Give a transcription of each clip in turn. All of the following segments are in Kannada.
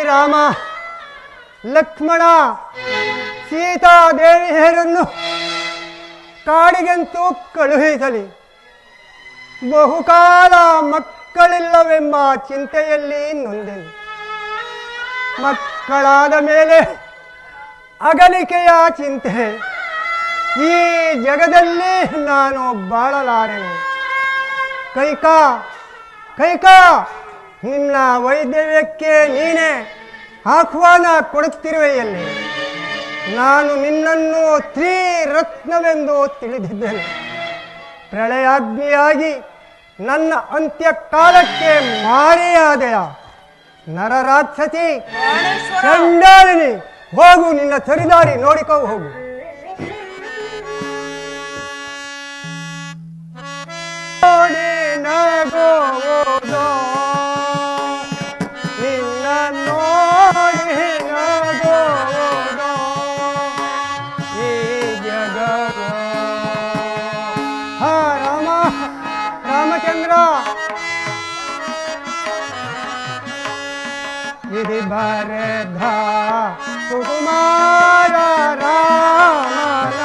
ರಾಮ ಲಕ್ಷ್ಮಣ ಸೀತಾದೇವಿಯರನ್ನು ಕಾಡಿಗಂತೂ ಕಳುಹಿಸಲಿ. ಬಹುಕಾಲ ಮಕ್ಕಳಿಲ್ಲವೆಂಬ ಚಿಂತೆಯಲ್ಲಿ ನೊಂದೆನು. ಮಕ್ಕಳಾದ ಮೇಲೆ ಅಗಲಿಕೆಯ ಚಿಂತೆ. ಈ ಜಗದಲ್ಲಿ ನಾನು ಬಾಳಲಾರೆನು. ಕೈಕಾ ನಿನ್ನ ವೈದ್ಯವ್ಯಕ್ಕೆ ನೀನೇ ಆಹ್ವಾನ ಕೊಡುತ್ತಿರುವೆಯಲ್ಲಿ. ನಾನು ನಿನ್ನನ್ನು ತ್ರಿರತ್ನವೆಂದು ತಿಳಿದಿದ್ದೇನೆ. ಪ್ರಳಯಾಗ್ನಿಯಾಗಿ ನನ್ನ ಅಂತ್ಯಕಾಲಕ್ಕೆ ಮಾರಿಯಾದೆಯ ನರರಾಕ್ಷಸಿ ಚಂಡಾಲಿನಿ, ಹೋಗು, ನಿನ್ನ ಸರಿದಾರಿ ನೋಡಿಕೋ ಹೋಗು. ನಗೋದೋ ನಿನ್ನ ನೋಡಿ ನಗೋದೋ ಈ ಜಗವೋ. ಹಾ ರಾಮಚಂದ್ರ, ವಿಧಿ ಬರೆದ ಸುಕುಮಾರ ರಾಮನ.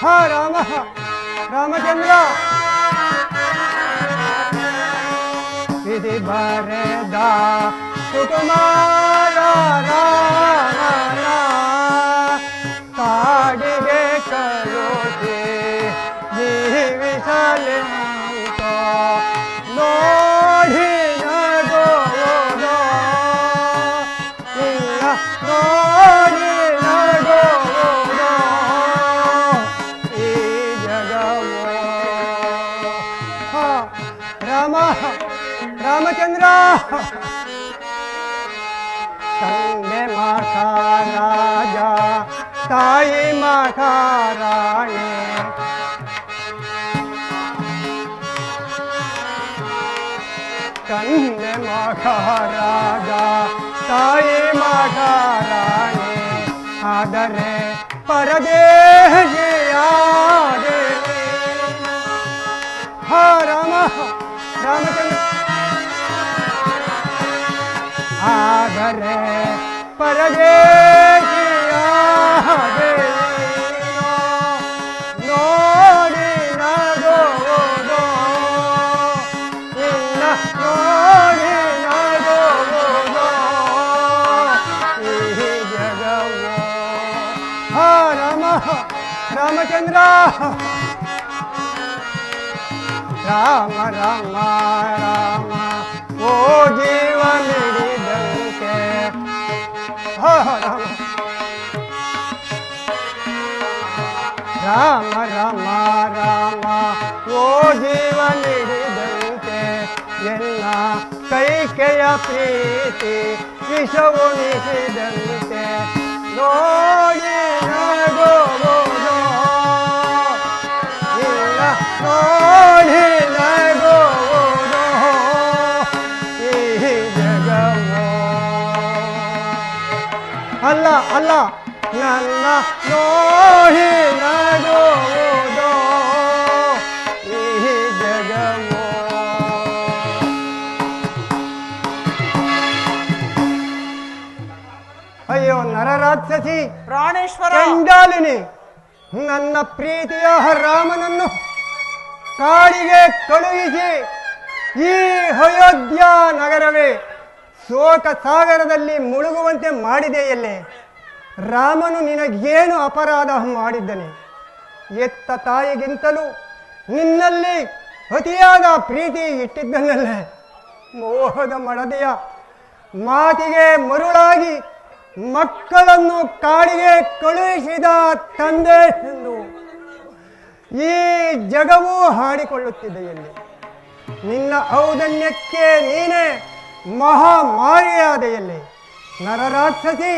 ಹಾ ರಾಮಚಂದ್ರ, ವಿಧಿ ಬರೆದ ಸುಕುಮಾರ ರಾಮನ ಕಾಡಿಗೆ ಕಳುಹಿ ಜೀವಿಸಲೆಂತ ನೋಡಿ ನಗೋದೋ ಇಲ್ಲ ನೋಡಿ ನಗೋದೋ ಈ ಜಗವೋ. ರಾಮಚಂದ್ರ, ತಂದೆ ಮಹಾರಾಜ ತಾಯಿ ಮಹಾರಾಣಿ, ತಂದೆ ಮಹಾರಾಜ ತಾಯಿ ಮಹಾರಾಣಿ, ಆದರೆ ಪರದೇಶಿಯಾದೆ. ಹಾ ರಾಮಚಂದ್ರ, ಆದರೆ ಪರದೇಶಿಯಾದೆ ನೋಡಿ ನಗೋದೋ ಇಲ್ಲ ನೋಡಿ ನಗೋದೋ ಈ ಜಗವೋ. ಹಾ ರಾಮಚಂದ್ರ, ರಾಮ ರಾಮ ರಾಮ ಓ ಜೀವ ಮಿಡಿದಂತೆ. ರಾಮ ರಾಮ ರಾಮ ಓ ಜೀವ ಮಿಡಿದಂತೆ ಎಲ್ಲ ಕೈಕೆಯ ಪ್ರೀತಿ ವಿಷವುಣಿಸಿದಂತೆ ನೋಡಿ ನಗೋದೋ ಇಲ್ಲ ನೋಡಿ ನಗೋದೋ ಈ ಜಗವೋ. ಅಲ್ಲ ನನ್ನ ನೋಡಿ ನಗೋದೋ ಈ ಜಗವೋ. ಅಯ್ಯೋ ನರರಾಕ್ಷಸಿ ಪ್ರಾಣೇಶ್ವರ, ಚಂಡಾಲಿನಿ, ನನ್ನ ಪ್ರೀತಿಯ ರಾಮನನ್ನು ಕಾಡಿಗೆ ಕಳುಹಿಸಿ ಈ ಅಯೋಧ್ಯ ನಗರವೇ ಶೋಕ ಸಾಗರದಲ್ಲಿ ಮುಳುಗುವಂತೆ ಮಾಡಿದೆಯಲ್ಲೇ. ರಾಮನು ನಿನಗೇನು ಅಪರಾಧ ಮಾಡಿದ್ದನೆ? ಎತ್ತ ತಾಯಿಗಿಂತಲೂ ನಿನ್ನಲ್ಲಿ ಅತಿಯಾದ ಪ್ರೀತಿ ಇಟ್ಟಿದ್ದನಲ್ಲೇ. ಮೋಹದ ಮಡದೆಯ ಮಾತಿಗೆ ಮರುಳಾಗಿ ಮಕ್ಕಳನ್ನು ಕಾಡಿಗೆ ಕಳುಹಿಸಿದ ತಂದೆ ಎಂದು ಈ ಜಗವು ಹಾಡಿಕೊಳ್ಳುತ್ತಿದೆಯಲ್ಲಿ. ನಿನ್ನ ಔದನ್ಯಕ್ಕೆ ನೀನೇ ಮಹಾಮಾರಿಯಾದೆಯಲ್ಲಿ. ನರರಾಕ್ಷಸಿ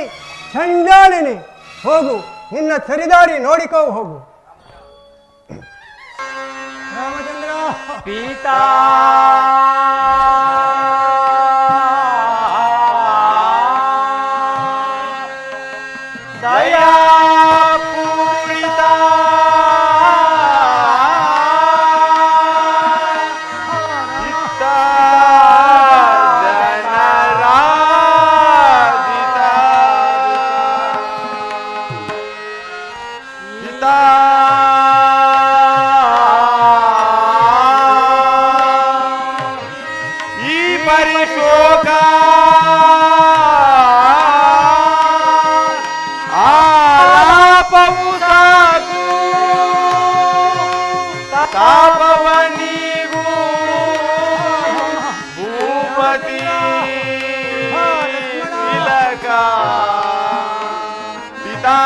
ಚಂಡಾಲಿನಿ, ಹೋಗು, ನಿನ್ನ ಸರಿದಾರಿ ನೋಡಿಕೋ ಹೋಗು. ರಾಮಚಂದ್ರ, ಪೀತಾ ದಯಾ ಪೂರಿತ ಜನರ ಶೋಕ ಆಲಾಪವು ಸಾಕು ತಾಪವ ನೀಗೂ ಭೂಪತಿ ತಿಲಕ ಪಿತಾ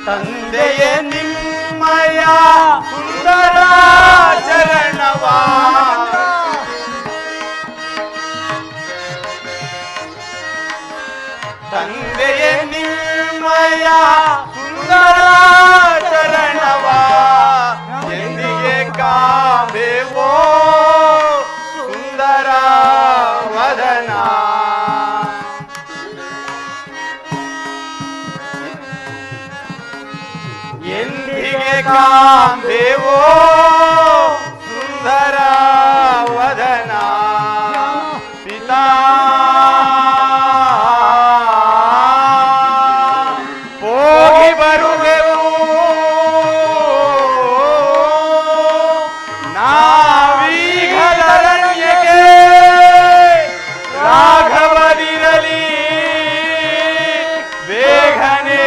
ತಂದೆಯ ನಿಮ್ಮಯ ಸುಂದರ ಚರಣವಾ ತಂದೆಯ ನಿಮ್ಮಯ ಸುಂದರ ಚರಣವಾ ಎಂದಿಗೆ ಕಾಬೇವೋ ಸುಂದರ ವದನ ಎಂದಿಗೆ ಕಾಂಬೇವೋ ಸುಂದರ ವದನ ಪಿತಾ ಹೋಗಿ ಬರುವೆವು ನಾವೀಗಲರಣ್ಯಕ್ಕೆ ರಾಘವದಿರಲಿ ಬೇಗನೆ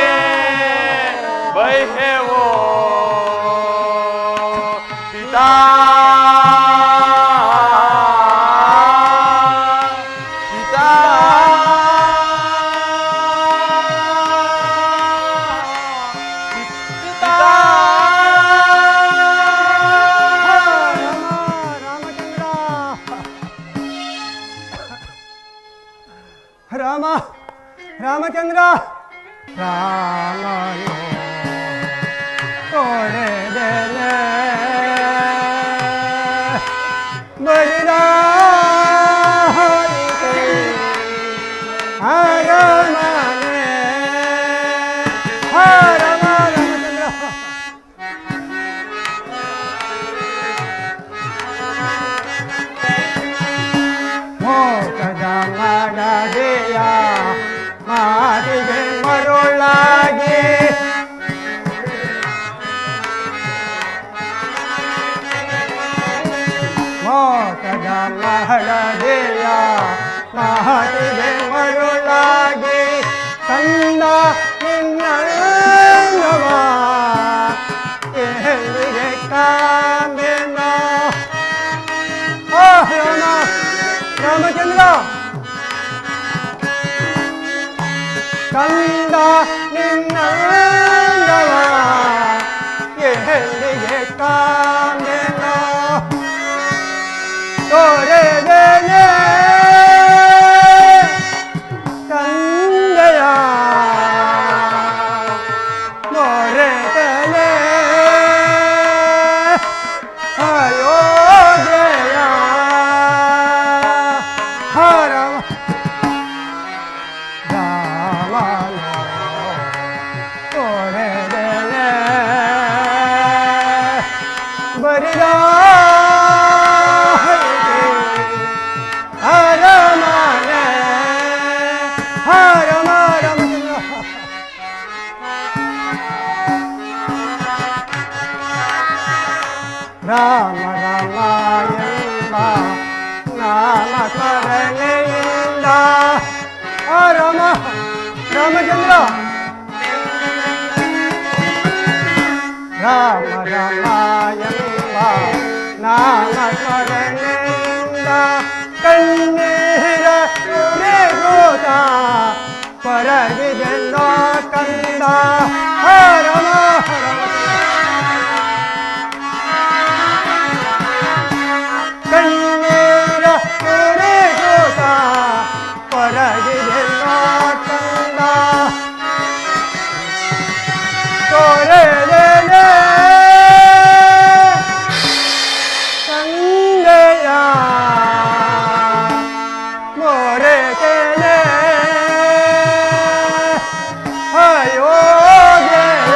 ಬೈಹೆವೋ ಪಿತಾ ಪಿತಾ ಪಿತಾ ರಾಮ ರಾಮಚಂದ್ರ ರಾಮನು ತೊಡೆದೆಲೆ ಬರಿದಾಯಿತೆ ಹರಮನೆ ಹರಮ ರಾಮಚಂದ್ರ ಮೋಕದ ಮಾಡದೆಯ ಮಾರಿಗೆ ಮರುಳಾಗಿ ಮೋಕದ ಮಾಡದೆಯ ಮಾರಿಗೆ ಮರುಳಾಗಿ ಕಂದ ನಿನ್ನವ ಎಲ್ಲಿಗೆ ಕಾಂಬೆನ ರಾಮ ರಾಮಚಂದ್ರ ಕಂದ ನಿನ್ನವ ಎಲ್ಲಿಗೆ ಕಾಂಬೆನ ತೊರೆದೆಲೆ ತಂದೆಯ ಮೊರೆತಲೆ ಅಯೋಧ್ಯೆಯ ಹರಮ ರಾಮನ ತೊರೆದೆಲೆ ಬರಿದಾಯಿತೆ ಹರಮನೆ ಹರಮ ರಾಮಚಂದ್ರ ರಾಮ ರಾಮ ಎಂಬ ನಾಮ ಸ್ಮರಣೆಯಿಂದ ರಾಮ ರಾಮಚಂದ್ರ ರಾಮ ರಾಮ ಎಂಬ ನಾಮ ಸ್ಮರಣೆಯಿಂದ ಕಣ್ಣೀರ ಗೋತ ಪರಗಿದೆನ್ನೋ ಕಂದ ಹರಮ ಕಣ್ಣೀರ ಗೋತ ಪರಗಿದೆನ್ನೋ ಕಂದ ತೊರೆದೆಲೆ ತಂದೆಯ ಮೊರೆತಲೆ ಅಯೋಧ್ಯೆಯ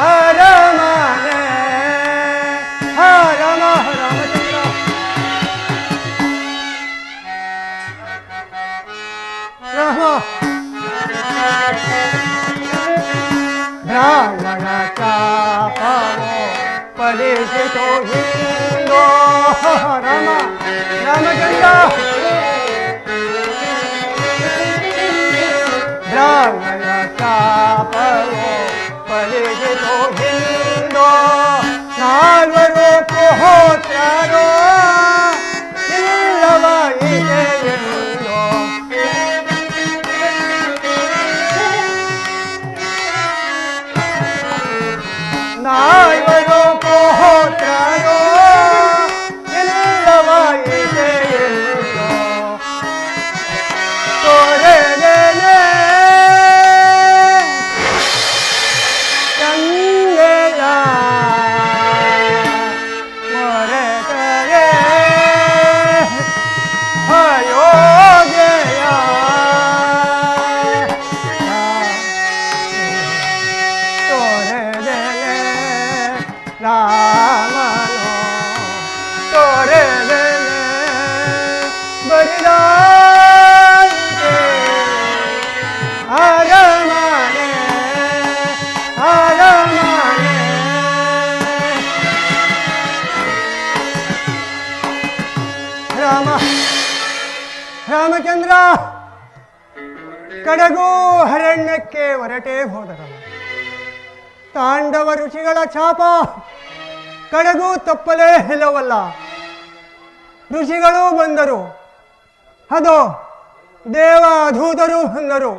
ಅರಮನೆ ಹರಮ ರಾಮಚಂದ್ರ ರಾಮ ಬ್ರಾಹ್ಮಣ ಚಾಪವೋ ಫಲಿಸಿತೋ ಹಿಂದೋ ರಾಮ ರಾಮಚಂದ್ರ ಬ್ರಾಹ್ಮಣ ಚಾಪವೋ ಫಲಿಸಿತೋ ಹಿಂದೋ ನಾಲ್ವರು ಪುಹೋತ್ರರೋ ಇಲ್ಲವ ಇದೆಯೆಂದೋ ನಾಲ್ವರು ಪುಹೋತ್ರರೋ ಇಲ್ಲವ ಇದೆಯೆಂದೋ ತೋರೆನೆ ಗಂಗೆಯ ಮೊರೆತರೆ ಅಯೋಧ್ಯೆಯ ತೋರೆದೆಲೆ ರಾಮನೋ ತೋರೆದೆಲೆ ಬರಿದಾಯಿತೆ ಅರಮನೆ ಅರಮನೆ ರಾಮ ರಾಮಚಂದ್ರ ಕಡೆಗೂ ಅರಣ್ಯಕ್ಕೆ ಹೊರಟೇ ಹೋದರಲ್ಲ. ತಾಂಡವ ಋಷಿಗಳ ಛಾಪ ಕಡೆಗೂ ತಪ್ಪಲೇ ಇಲ್ಲವಲ್ಲ. ಋಷಿಗಳು ಬಂದರು, ಅದು ದೇವಧೂತರು ಬಂದರು.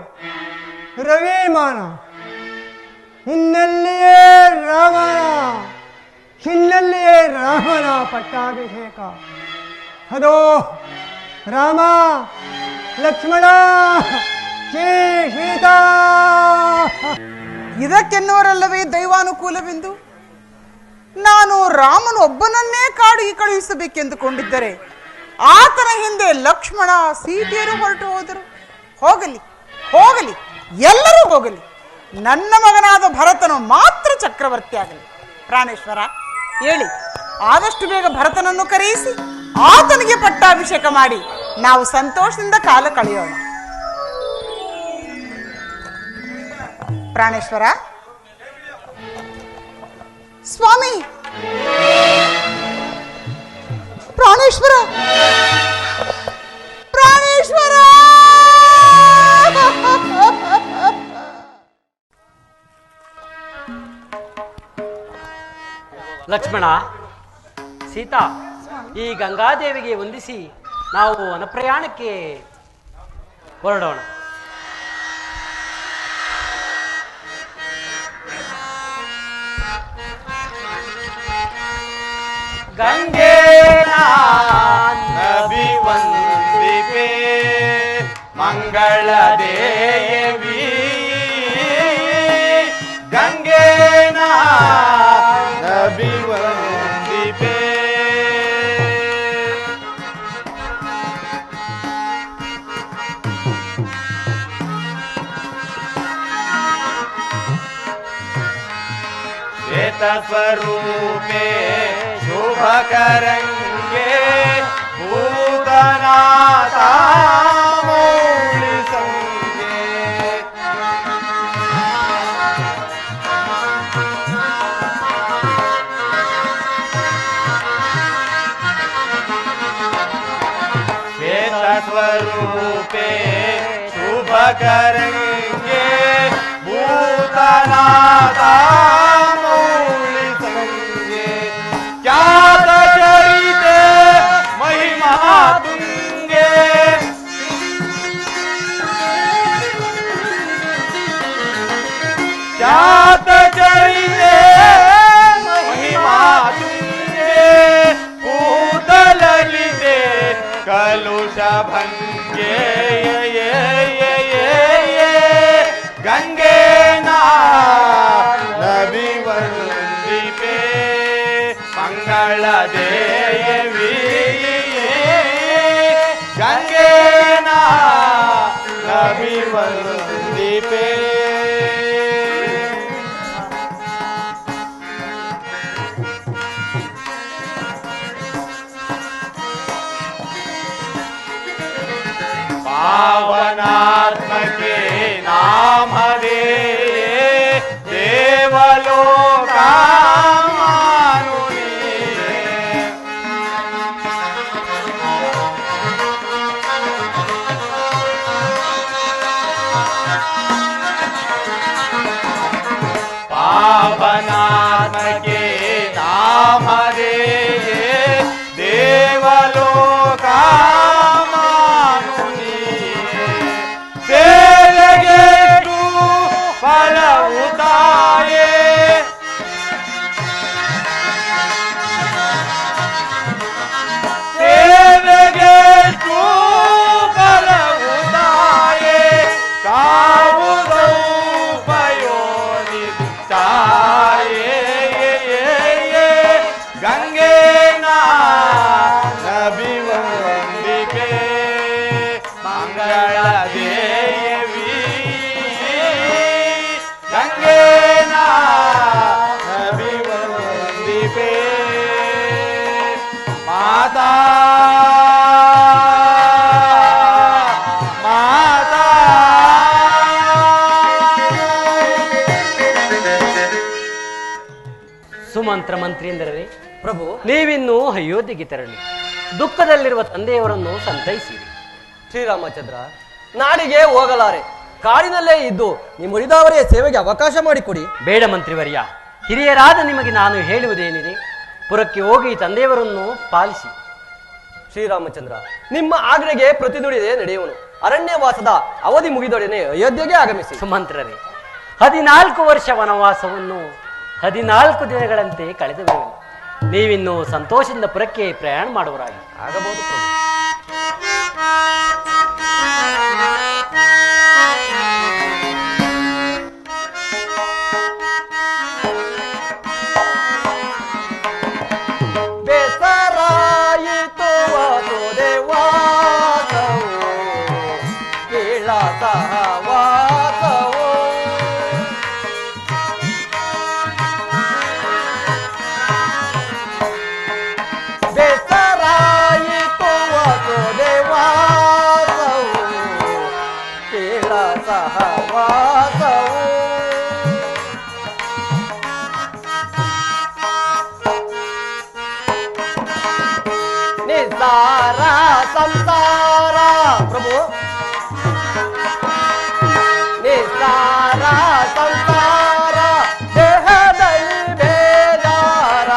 ರವಿಮಾನ ಹಿನ್ನೆಲೆಯೇ ರಾಮನ ಪಟ್ಟಾಭಿಷೇಕ. ಅದೋ ರಾಮ ಲಕ್ಷ್ಮಣ ಸೀತಾ ಇದಕ್ಕೆನ್ನುವರಲ್ಲವೇ ದೈವಾನುಕೂಲವೆಂದು. ನಾನು ರಾಮನು ಒಬ್ಬನನ್ನೇ ಕಾಡಿಗೆ ಕಳುಹಿಸಬೇಕೆಂದುಕೊಂಡಿದ್ದರೆ ಆತನ ಹಿಂದೆ ಲಕ್ಷ್ಮಣ ಸೀತೆಯರು ಹೊರಟು ಹೋದರು. ಹೋಗಲಿ ಹೋಗಲಿ, ಎಲ್ಲರೂ ಹೋಗಲಿ, ನನ್ನ ಮಗನಾದ ಭರತನು ಮಾತ್ರ ಚಕ್ರವರ್ತಿ ಆಗಲಿ. ಪ್ರಾಣೇಶ್ವರ ಹೇಳಿ, ಆದಷ್ಟು ಬೇಗ ಭರತನನ್ನು ಕರೆಯಿಸಿ ಆತನಿಗೆ ಪಟ್ಟಾಭಿಷೇಕ ಮಾಡಿ ನಾವು ಸಂತೋಷದಿಂದ ಕಾಲ ಕಳೆಯೋಣ. ಪ್ರಾಣೇಶ್ವರ ಸ್ವಾಮಿ, ಪ್ರಾಣೇಶ್ವರ ಪ್ರಾಣೇಶ್ವರ ಲಕ್ಷ್ಮಣ ಸೀತಾ, ಈ ಗಂಗಾದೇವಿಗೆ ವಂದಿಸಿ ನಾವು ವನಪ್ರಯಾಣಕ್ಕೆ ಹೊರಡೋಣ. ಗಂಗೆ ಅಭಿವಂದಿಪೆ ಮಂಗಳ ದೇವಿ, ಗಂಗೆ ಅಭಿವಂದಿಪೆ. ಶ್ವೇತ ಸ್ವರೂಪೆ ಶುಭಕರಂಗೆ ಭೂತನಾಥ ಮೌಳಿ ಸಂಗೆ, ಶ್ವೇತ ಸ್ವರೂಪೆ ಶುಭಕರಂಗೆ ಭೂತನಾಥ ಮೌಳಿ ಸಂಗೆ, ಖ್ಯಾತ ಚರಿತೆ ಮಹಿಮಾ ತುಂಗೆ, ಖ್ಯಾತ ಚರಿತೆ ಮಹಿಮಾ ತುಂಗೆ, ಕೂದಲಲಿದೆ ಕಲುಷ ಭಂಗೆ, ಗಂಗೆ ಅಭಿವಂದಿಪೆ ಮಂಗಳ ದೇವಿ, ಗಂಗೆ ಅಭಿವಂದಿಪೆ. ವಂದಿಪೆ पावनात्मके नामदे देवलोकामानुने पावनात्मके नामदे देवलोका ಸುಮಂತ್ರ ಮಂತ್ರಿ ಎಂದರೆ ಪ್ರಭು, ನೀವಿನ್ನೂ ಅಯೋಧ್ಯೆಗೆ ತೆರಳಿ ದುಃಖದಲ್ಲಿರುವ ತಂದೆಯವರನ್ನು ಸಂತೈಸಿರಿ. ಶ್ರೀರಾಮಚಂದ್ರ, ನಾಡಿಗೆ ಹೋಗಲಾರೆ, ಕಾಡಿನಲ್ಲೇ ಇದ್ದು ನಿಮ್ಮುಳಿದವರೇ ಸೇವೆಗೆ ಅವಕಾಶ ಮಾಡಿಕೊಡಿ. ಬೇಡ ಮಂತ್ರಿವರ್ಯ, ಹಿರಿಯರಾದ ನಿಮಗೆ ನಾನು ಹೇಳುವುದೇನಿದೆ, ಪುರಕ್ಕೆ ಹೋಗಿ ತಂದೆಯವರನ್ನು ಪಾಲಿಸಿ. ಶ್ರೀರಾಮಚಂದ್ರ, ನಿಮ್ಮ ಆಜ್ಞೆಗೆ ಪ್ರತಿನುಡಿದೆ ನಡೆಯುವನು. ಅರಣ್ಯವಾಸದ ಅವಧಿ ಮುಗಿದೊಡನೆ ಅಯೋಧ್ಯೆಗೆ ಆಗಮಿಸಿ. ಸುಮಂತ್ರರೇ, 14 ವರ್ಷ ವನವಾಸವನ್ನು 14 ದಿನಗಳಂತೆ ಕಳೆದುಬಿಡುವನು. ನೀವಿನ್ನು ಸಂತೋಷದಿಂದ ಪುರಕ್ಕೆ ಪ್ರಯಾಣ ಮಾಡುವರಾಗಿ. ಆಗಬಹುದು ಪ್ರಭು. ಬೇಸರಾಯಿತು ದೇವಾಸವು ಕೀಳಸಹವಾಸವು ಬೇಸರಾಯಿತು ದೇವಾಸವು ಕೀಳಸಹವಾಸವು ನಿಸ್ಸಾರ ಸಂಸಾರ ಪ್ರಭು, ನಿಸ್ಸಾರ ಸಂಸಾರ ದೇಹದಲ್ಲಿ ಬೇಜಾರ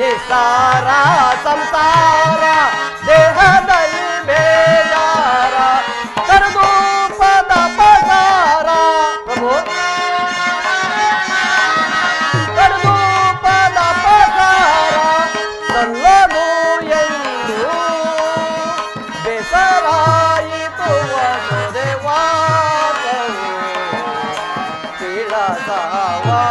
ನಿಸ್ಸಾರ ಸಂಸಾರ ದೇಹದಲ್ಲಿ ಬೇಜಾರ ಕರೆದು ಪದ ಪಸಾರ ಪ್ರಭು, ಕರೆದು ಪದ ಪಸಾರ ಸಲ್ಲದು ಎಂದು ಬೇಸರಾಯಿತು ದೇವಾಸವು ಕೀಳಸಹವಾಸವು.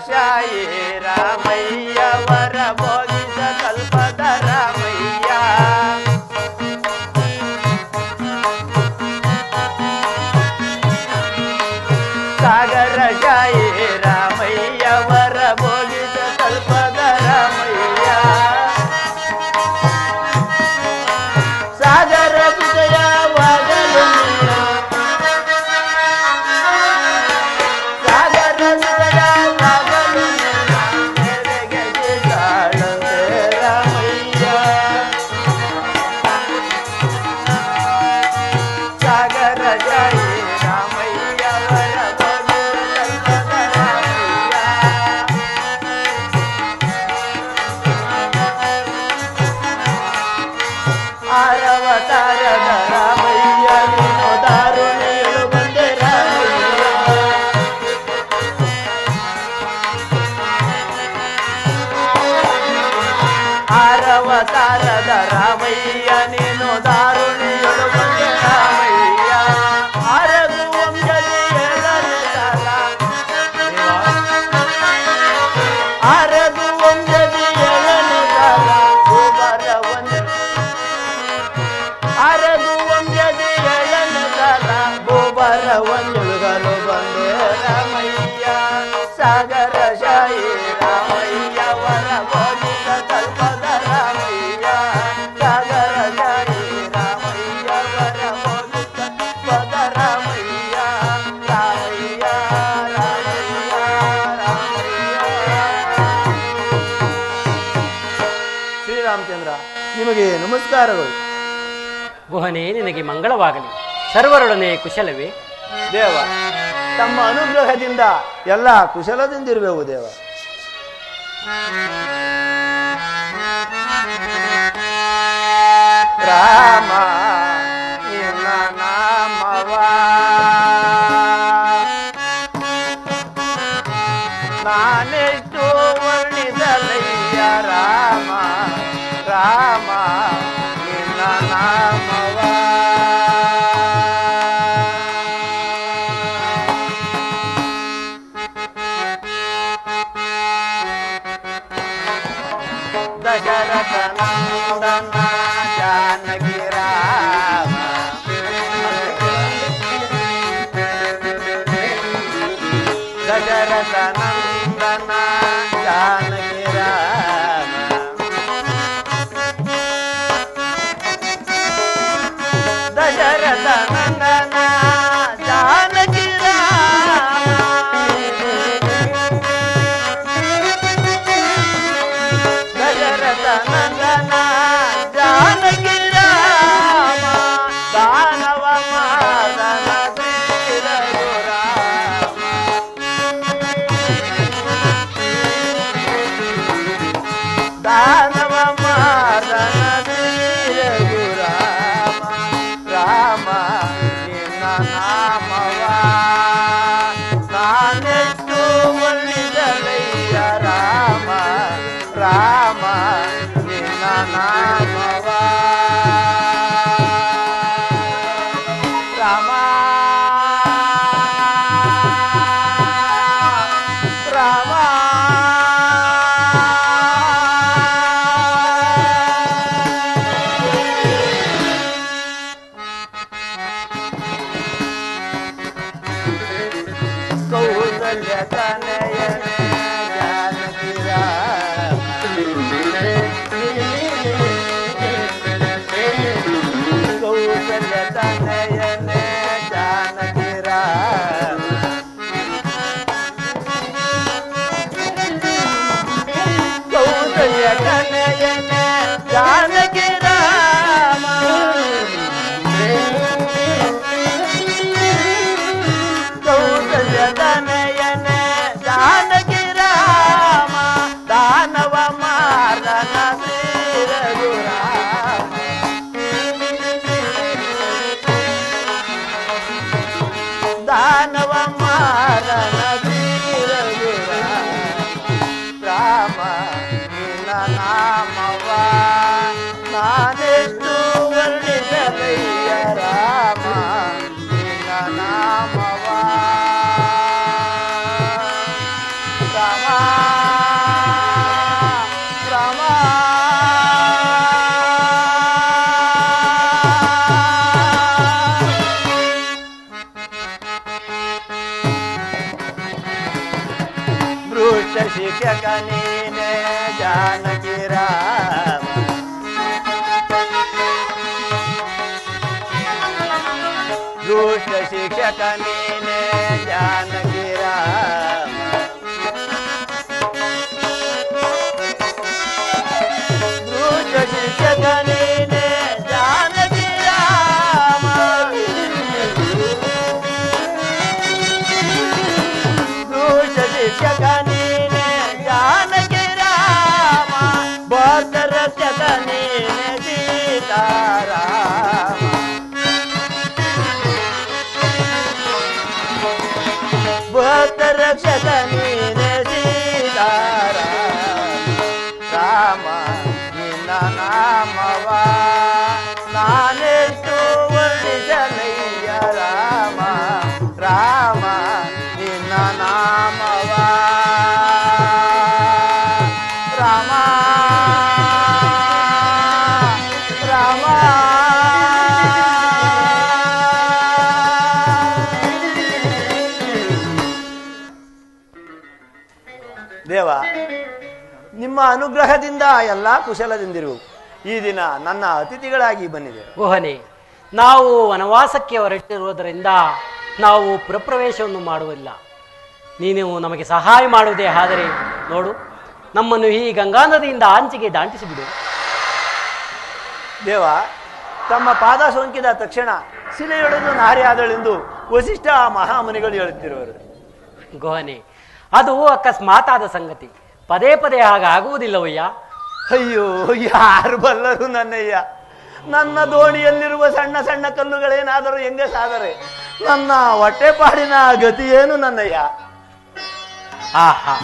ಶಾಯಿ ರಾಮಯ್ಯ ವರ ಭೋಗಿಸ ಕಲ್ಪದ ರಾಮಯ್ಯ ಸಾಗರ ಶಾಯಿ ರಾಮಯ್ಯ ವರ ಭೋಗಿಸ ಕಲ್ಪದ ರಾಮಯ್ಯ ಸಾಗರ ವಿಜಯವಾಗಲು ಆರವತಾರದ ರಾಮಯ್ಯ ನೀನು ದಾರುಣಿಯಳು ಬಂದೆ ರಾಮಯ್ಯ ಆರವತಾರದ ರಾಮಯ್ಯ ನೀನು ದಾರುಣಿಯಳು ಬಂದೆ ರಾಮಯ್ಯ ಅರಗು ವಂಶದಿಯರನು ಕಾಲ ಅರಗು ವಂಶದಿಯರನು ಕಾಲ ಗೋಬರ ಒಂದು ಅರಗು ವಂಶದಿಯರನು ಕಾಲ ಗೋಬರ ಒಂದುಗಳು ಬಂದೆ ರಾಮಯ್ಯ ಸಾಗರ ಶಾಹಿ ರಾಮಯ್ಯ ವರ ಬೋಧಿಗ ತಲ್ಪದ ರಾಮಯ್ಯ ಸಾಗರ ಶಾಹಿ ರಾಮಯ್ಯ ವರ ಬೋಧಿಗ ತಲ್ಪದ ರಾಮಯ್ಯ ರಾಮಯ್ಯ ರಾಮಯ್ಯ ರಾಮಯ್ಯ. ಶ್ರೀರಾಮಚಂದ್ರ ನಿಮಗೆ ನಮಸ್ಕಾರಗಳು. ಗುಹನೇ ನಿನಗೆ ಮಂಗಳವಾಗಲಿ. ಸರ್ವರೊಡನೆ ಕುಶಲವೇ? ದೇವ ತಮ್ಮ ಅನುಗ್ರಹದಿಂದ ಎಲ್ಲ ಕುಶಲದಿಂದಿರುವೆವು ದೇವ. ರಾಮ ನಿನ್ನ ನಾಮವ ನಾನೆಷ್ಟು ವರ್ಣಿಸಲಯ್ಯ ರಾಮ ರಾಮ ನಿನ್ನ ನಾಮವ ದಶರಥ ನಂದನ ಜಾನಕಿ ರಾಮ ದಶರಥ ನಂದನ ಜಾನಕಿ ರಾಮ ದಶರಥ ನಂದನ ಜಾನಕಿ ರಾಮ ದಶರಥ ನಂದನ ಜಾನಕಿ ರಾಮ ದಾನವ ಮಾದನ ಶ್ರೀ ರಘುರಾಮ ದಾನವ ಮಾದನ ಶ್ರೀ ರಘುರಾಮ ರಾಮ ನಿನ್ನ ನಾಮವ ನಾನೆಷ್ಟು ವರ್ಣಿಸಲಯ್ಯ ರಾಮ ರಾಮ ನಿನ್ನ ನಾಮವ ರಾಮ ರಾಮ ಕೌಸಲ್ಯ ತನಯನೇ ಜಾನಕಿ ರಾಮ ಕೌಸಲ್ಯ ತನಯನೇ ಜಾನಕಿ ರಾಮ ಕೌಸಲ್ಯ ತನಯನೇ ಜಾನಕಿ ರಾಮ ಕೌಸಲ್ಯ ತನಯನೇ ಜಾನಕಿ ರಾಮ ದಾನವ ಮಾರನ ಶ್ರೀ ರಘುರಾಮ ದಾನವ ಮಾರನ ಶ್ರೀ ರಘುರಾಮ ರಾಮ ನಿನ್ನ ನಾಮವ ನಾನೆಷ್ಟು ವರ್ಣಿಸಲಯ್ಯ ರಾಮ ನಿನ್ನ ನಾಮವ ರಾಮ ರಾಮ ಭೃಷ್ಟ ಶಿಕ್ಷಕ ನೀನೆ ಜಾನಕಿ ರಾಮ ಭೃಷ್ಟ ಶಿಕ್ಷಕ ನೀನೆ ಜಾನಕಿ ರಾಮ ಭೃಷ್ಟ ಶಿಕ್ಷಕ ನೀನೆ ಜಾನಕಿ ರಾಮ ಭೃಷ್ಟ ಶಿಕ್ಷಕ ನೀನೆ ಜಾನಕಿ ರಾಮ ಭಕ್ತ ರಕ್ಷಕ ನೀನೆ ಸೀತಾರಾಮ ಭಕ್ತ ರಕ್ಷಕ ನೀನೆ ಸೀತಾರಾಮ ರಾಮ ನಿನ್ನ ನಾಮವ ಅನುಗ್ರಹದಿಂದ ಎಲ್ಲ ಕುಶಲದಿಂದಿರು. ಈ ದಿನ ನನ್ನ ಅತಿಥಿಗಳಾಗಿ ಬಂದಿದೆ. ಗುಹನೆ, ನಾವು ವನವಾಸಕ್ಕೆ ಹೊರಟಿರುವುದರಿಂದ ನಾವು ಪುರಪ್ರವೇಶವನ್ನು ಮಾಡುವುದಿಲ್ಲ. ನೀನು ನಮಗೆ ಸಹಾಯ ಮಾಡುವುದೇ ಆದರೆ ನೋಡು, ನಮ್ಮನ್ನು ಈ ಗಂಗಾ ನದಿಯಿಂದ ಆಂಚೆಗೆ ದಾಟಿಸಿಬಿಡು. ದೇವ, ತಮ್ಮ ಪಾದ ಸೋಂಕಿದ ತಕ್ಷಣ ಶಿಲೆಯೊಡೆದು ನಾರಿ ಆದಳೆಂದು ವಸಿಷ್ಠ ಮಹಾಮುನಿಗಳು ಹೇಳುತ್ತಿರುವರು. ಗುಹನೆ, ಅದು ಅಕಸ್ಮಾತ್ ಆದ ಸಂಗತಿ. ಪದೇ ಪದೇ ಹಾಗಾಗುವುದಿಲ್ಲವಯ್ಯ. ಅಯ್ಯೋ, ಯಾರು ಬಲ್ಲರು ನನ್ನಯ್ಯ. ನನ್ನ ದೋಣಿಯಲ್ಲಿರುವ ಸಣ್ಣ ಸಣ್ಣ ಕಲ್ಲುಗಳೇನಾದರೂ ಹೆಂಗೆ ಸಾದರೆ ನನ್ನ ಹೊಟ್ಟೆಪಾಡಿನ ಗತಿ ಏನು ನನ್ನಯ್ಯ? ಆಹಾ,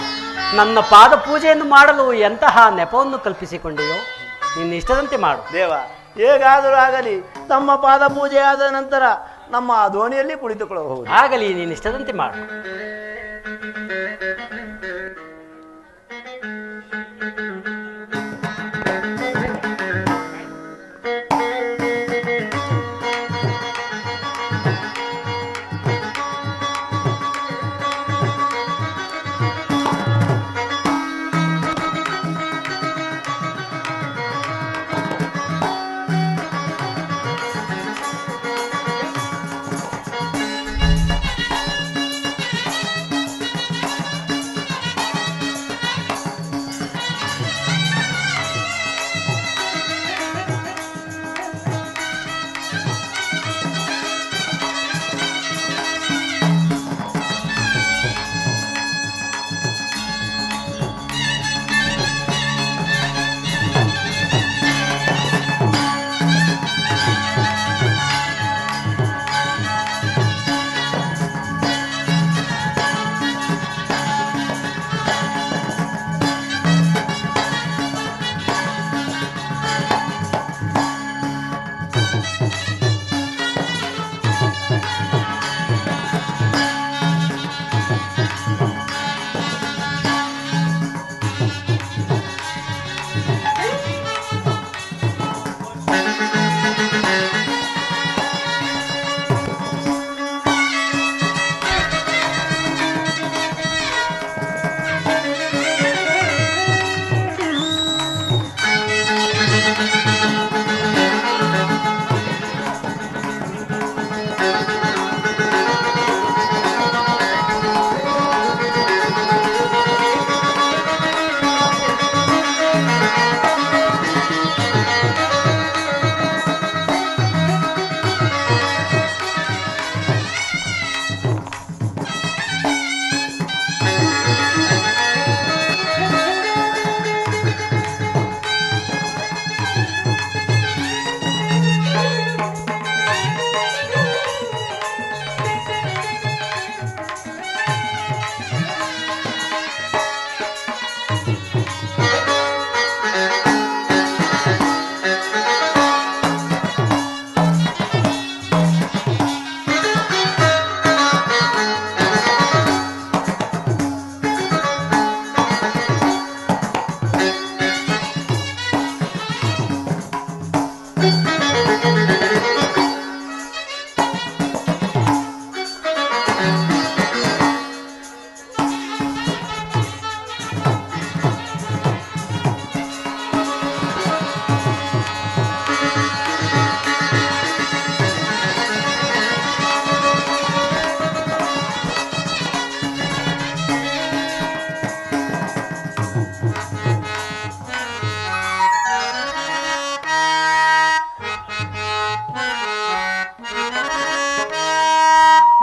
ನನ್ನ ಪಾದ ಪೂಜೆಯನ್ನು ಮಾಡಲು ಎಂತಹ ನೆಪವನ್ನು ಕಲ್ಪಿಸಿಕೊಂಡೆಯೋ. ನಿನ್ನ ಇಷ್ಟದಂತೆ ಮಾಡು ದೇವ. ಹೇಗಾದರೂ ಆಗಲಿ ತಮ್ಮ ಪಾದ ಪೂಜೆ ಆದ ನಂತರ ನಮ್ಮ ದೋಣಿಯಲ್ಲಿ ಕುಳಿತುಕೊಳ್ಳಬಹುದು. ಆಗಲಿ, ನಿನ್ನ ಇಷ್ಟದಂತೆ ಮಾಡು.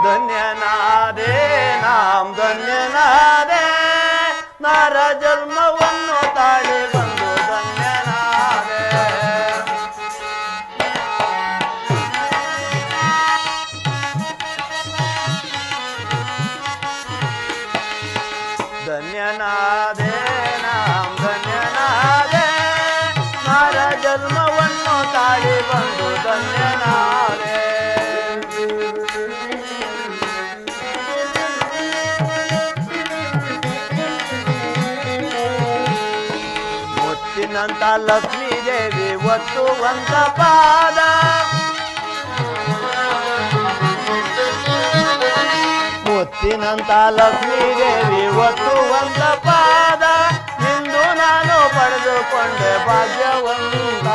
ಧನ್ಯನಾದೆ ನಾಂ ಧನ್ಯನಾದೆ, ನರ ಜನ್ಮವನ್ನು ತಾಳಿ ಬಂದು ಧನ್ಯನಾದೆ. ಧನ್ಯನಾದೆ ನಾಂ ಧನ್ಯನಾದೆ, ನರ ಜನ್ಮವನ್ನು ತಾಳಿ ಬಂದು ಧನ್ಯನಾದೆ. ಮುತ್ತಿನಂತ ಲಕ್ಷ್ಮೀ ದೇವಿ ಒತ್ತುವಂತ ಪಾದ, ಮುತ್ತಿನಂತ ಲಕ್ಷ್ಮೀ ದೇವಿ ಒತ್ತುವಂತ ಪಾದ, ಇಂದು ನಾನು ಪಡೆದ ಪಡೆದುಕೊಂಡೆ ಭಾಗ್ಯವಂತ.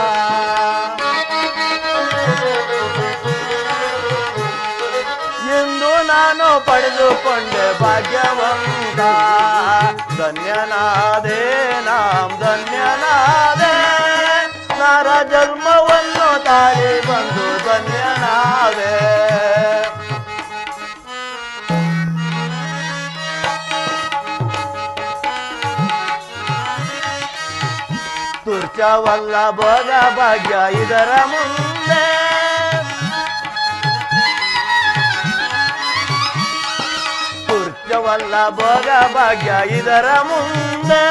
ಇಂದು ನಾನು ಪಡೆದುಕೊಂಡೆ ಭಾಗ್ಯವಂತ. ಧನ್ಯನಾದೆ ಧನ್ಯನಾದೆ, ನರ ಜನ್ಮವನ್ನು ತಾಳಿ ಬಂದು ಧನ್ಯನಾದೆ. ತುರ್ಚವಲ್ಲ ಭೋಗ ಭಾಗ್ಯ ಇದರ ಮುಂದೆ, ತುರ್ಚವಲ್ಲ ಭೋಗ ಭಾಗ್ಯ ಇದರ ಮುಂದೆ.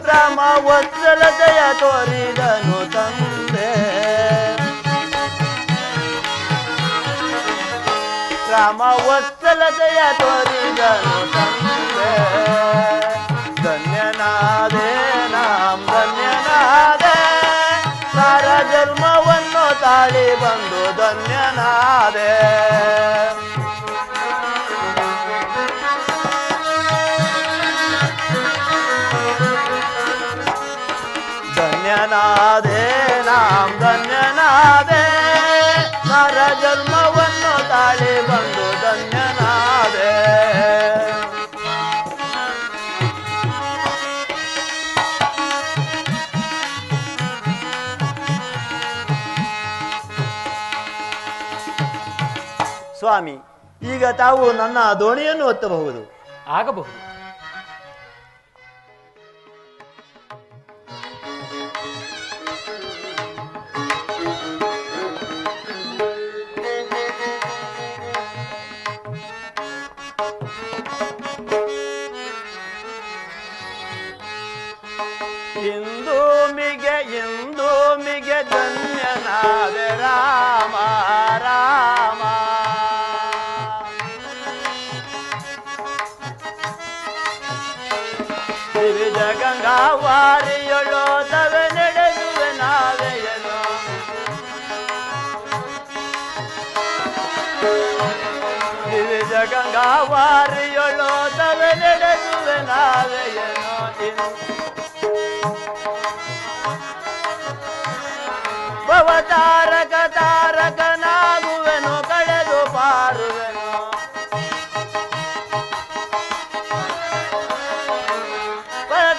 ರಾಮ ವತ್ಸಲತೆಯ ತೋರಿದನು ತಂದೆ, ರಾಮ ವತ್ಸಲತೆಯ ತೋರಿದನು ತಂದೆ. ಧನ್ಯನಾದೆ ಧನ್ಯನಾದೆ, ನರ ಜನ್ಮವನ್ನು ತಾಳಿ ಬಂದು ಧನ್ಯನಾದೆ. ಧನ್ಯನಾದೆ ಧನ್ಯನಾದೆ, ನರ ಜನ್ಮವನ್ನು ತಾಳಿ ಬಂದು ಧನ್ಯನಾದೆ. ಸ್ವಾಮಿ, ಈಗ ತಾವು ನನ್ನ ದೋಣಿಯನ್ನು ಒತ್ತಬಹುದು. ಆಗಬಹುದು. ಇಂದು ಮಿಗೆ ಧನ್ಯನಾದೆ ರಾಮ ರಾಮ. ತ್ರಿವಿಧ ಗಂಗಾವಾರಿಯೊಳು ತವೆ ನಡೆದುವೆ ನಾವೆಯನು. ತ್ರಿವಿಧ ಗಂಗಾವಾರಿಯೊಳು ತವೆ ನಡೆದುವೆ ನಾವೆಯನು. ಭವತಾರಕ ತಾರಕನಾಗುವೆನು, ಕಳೆದು ಪಾರುವೆನು.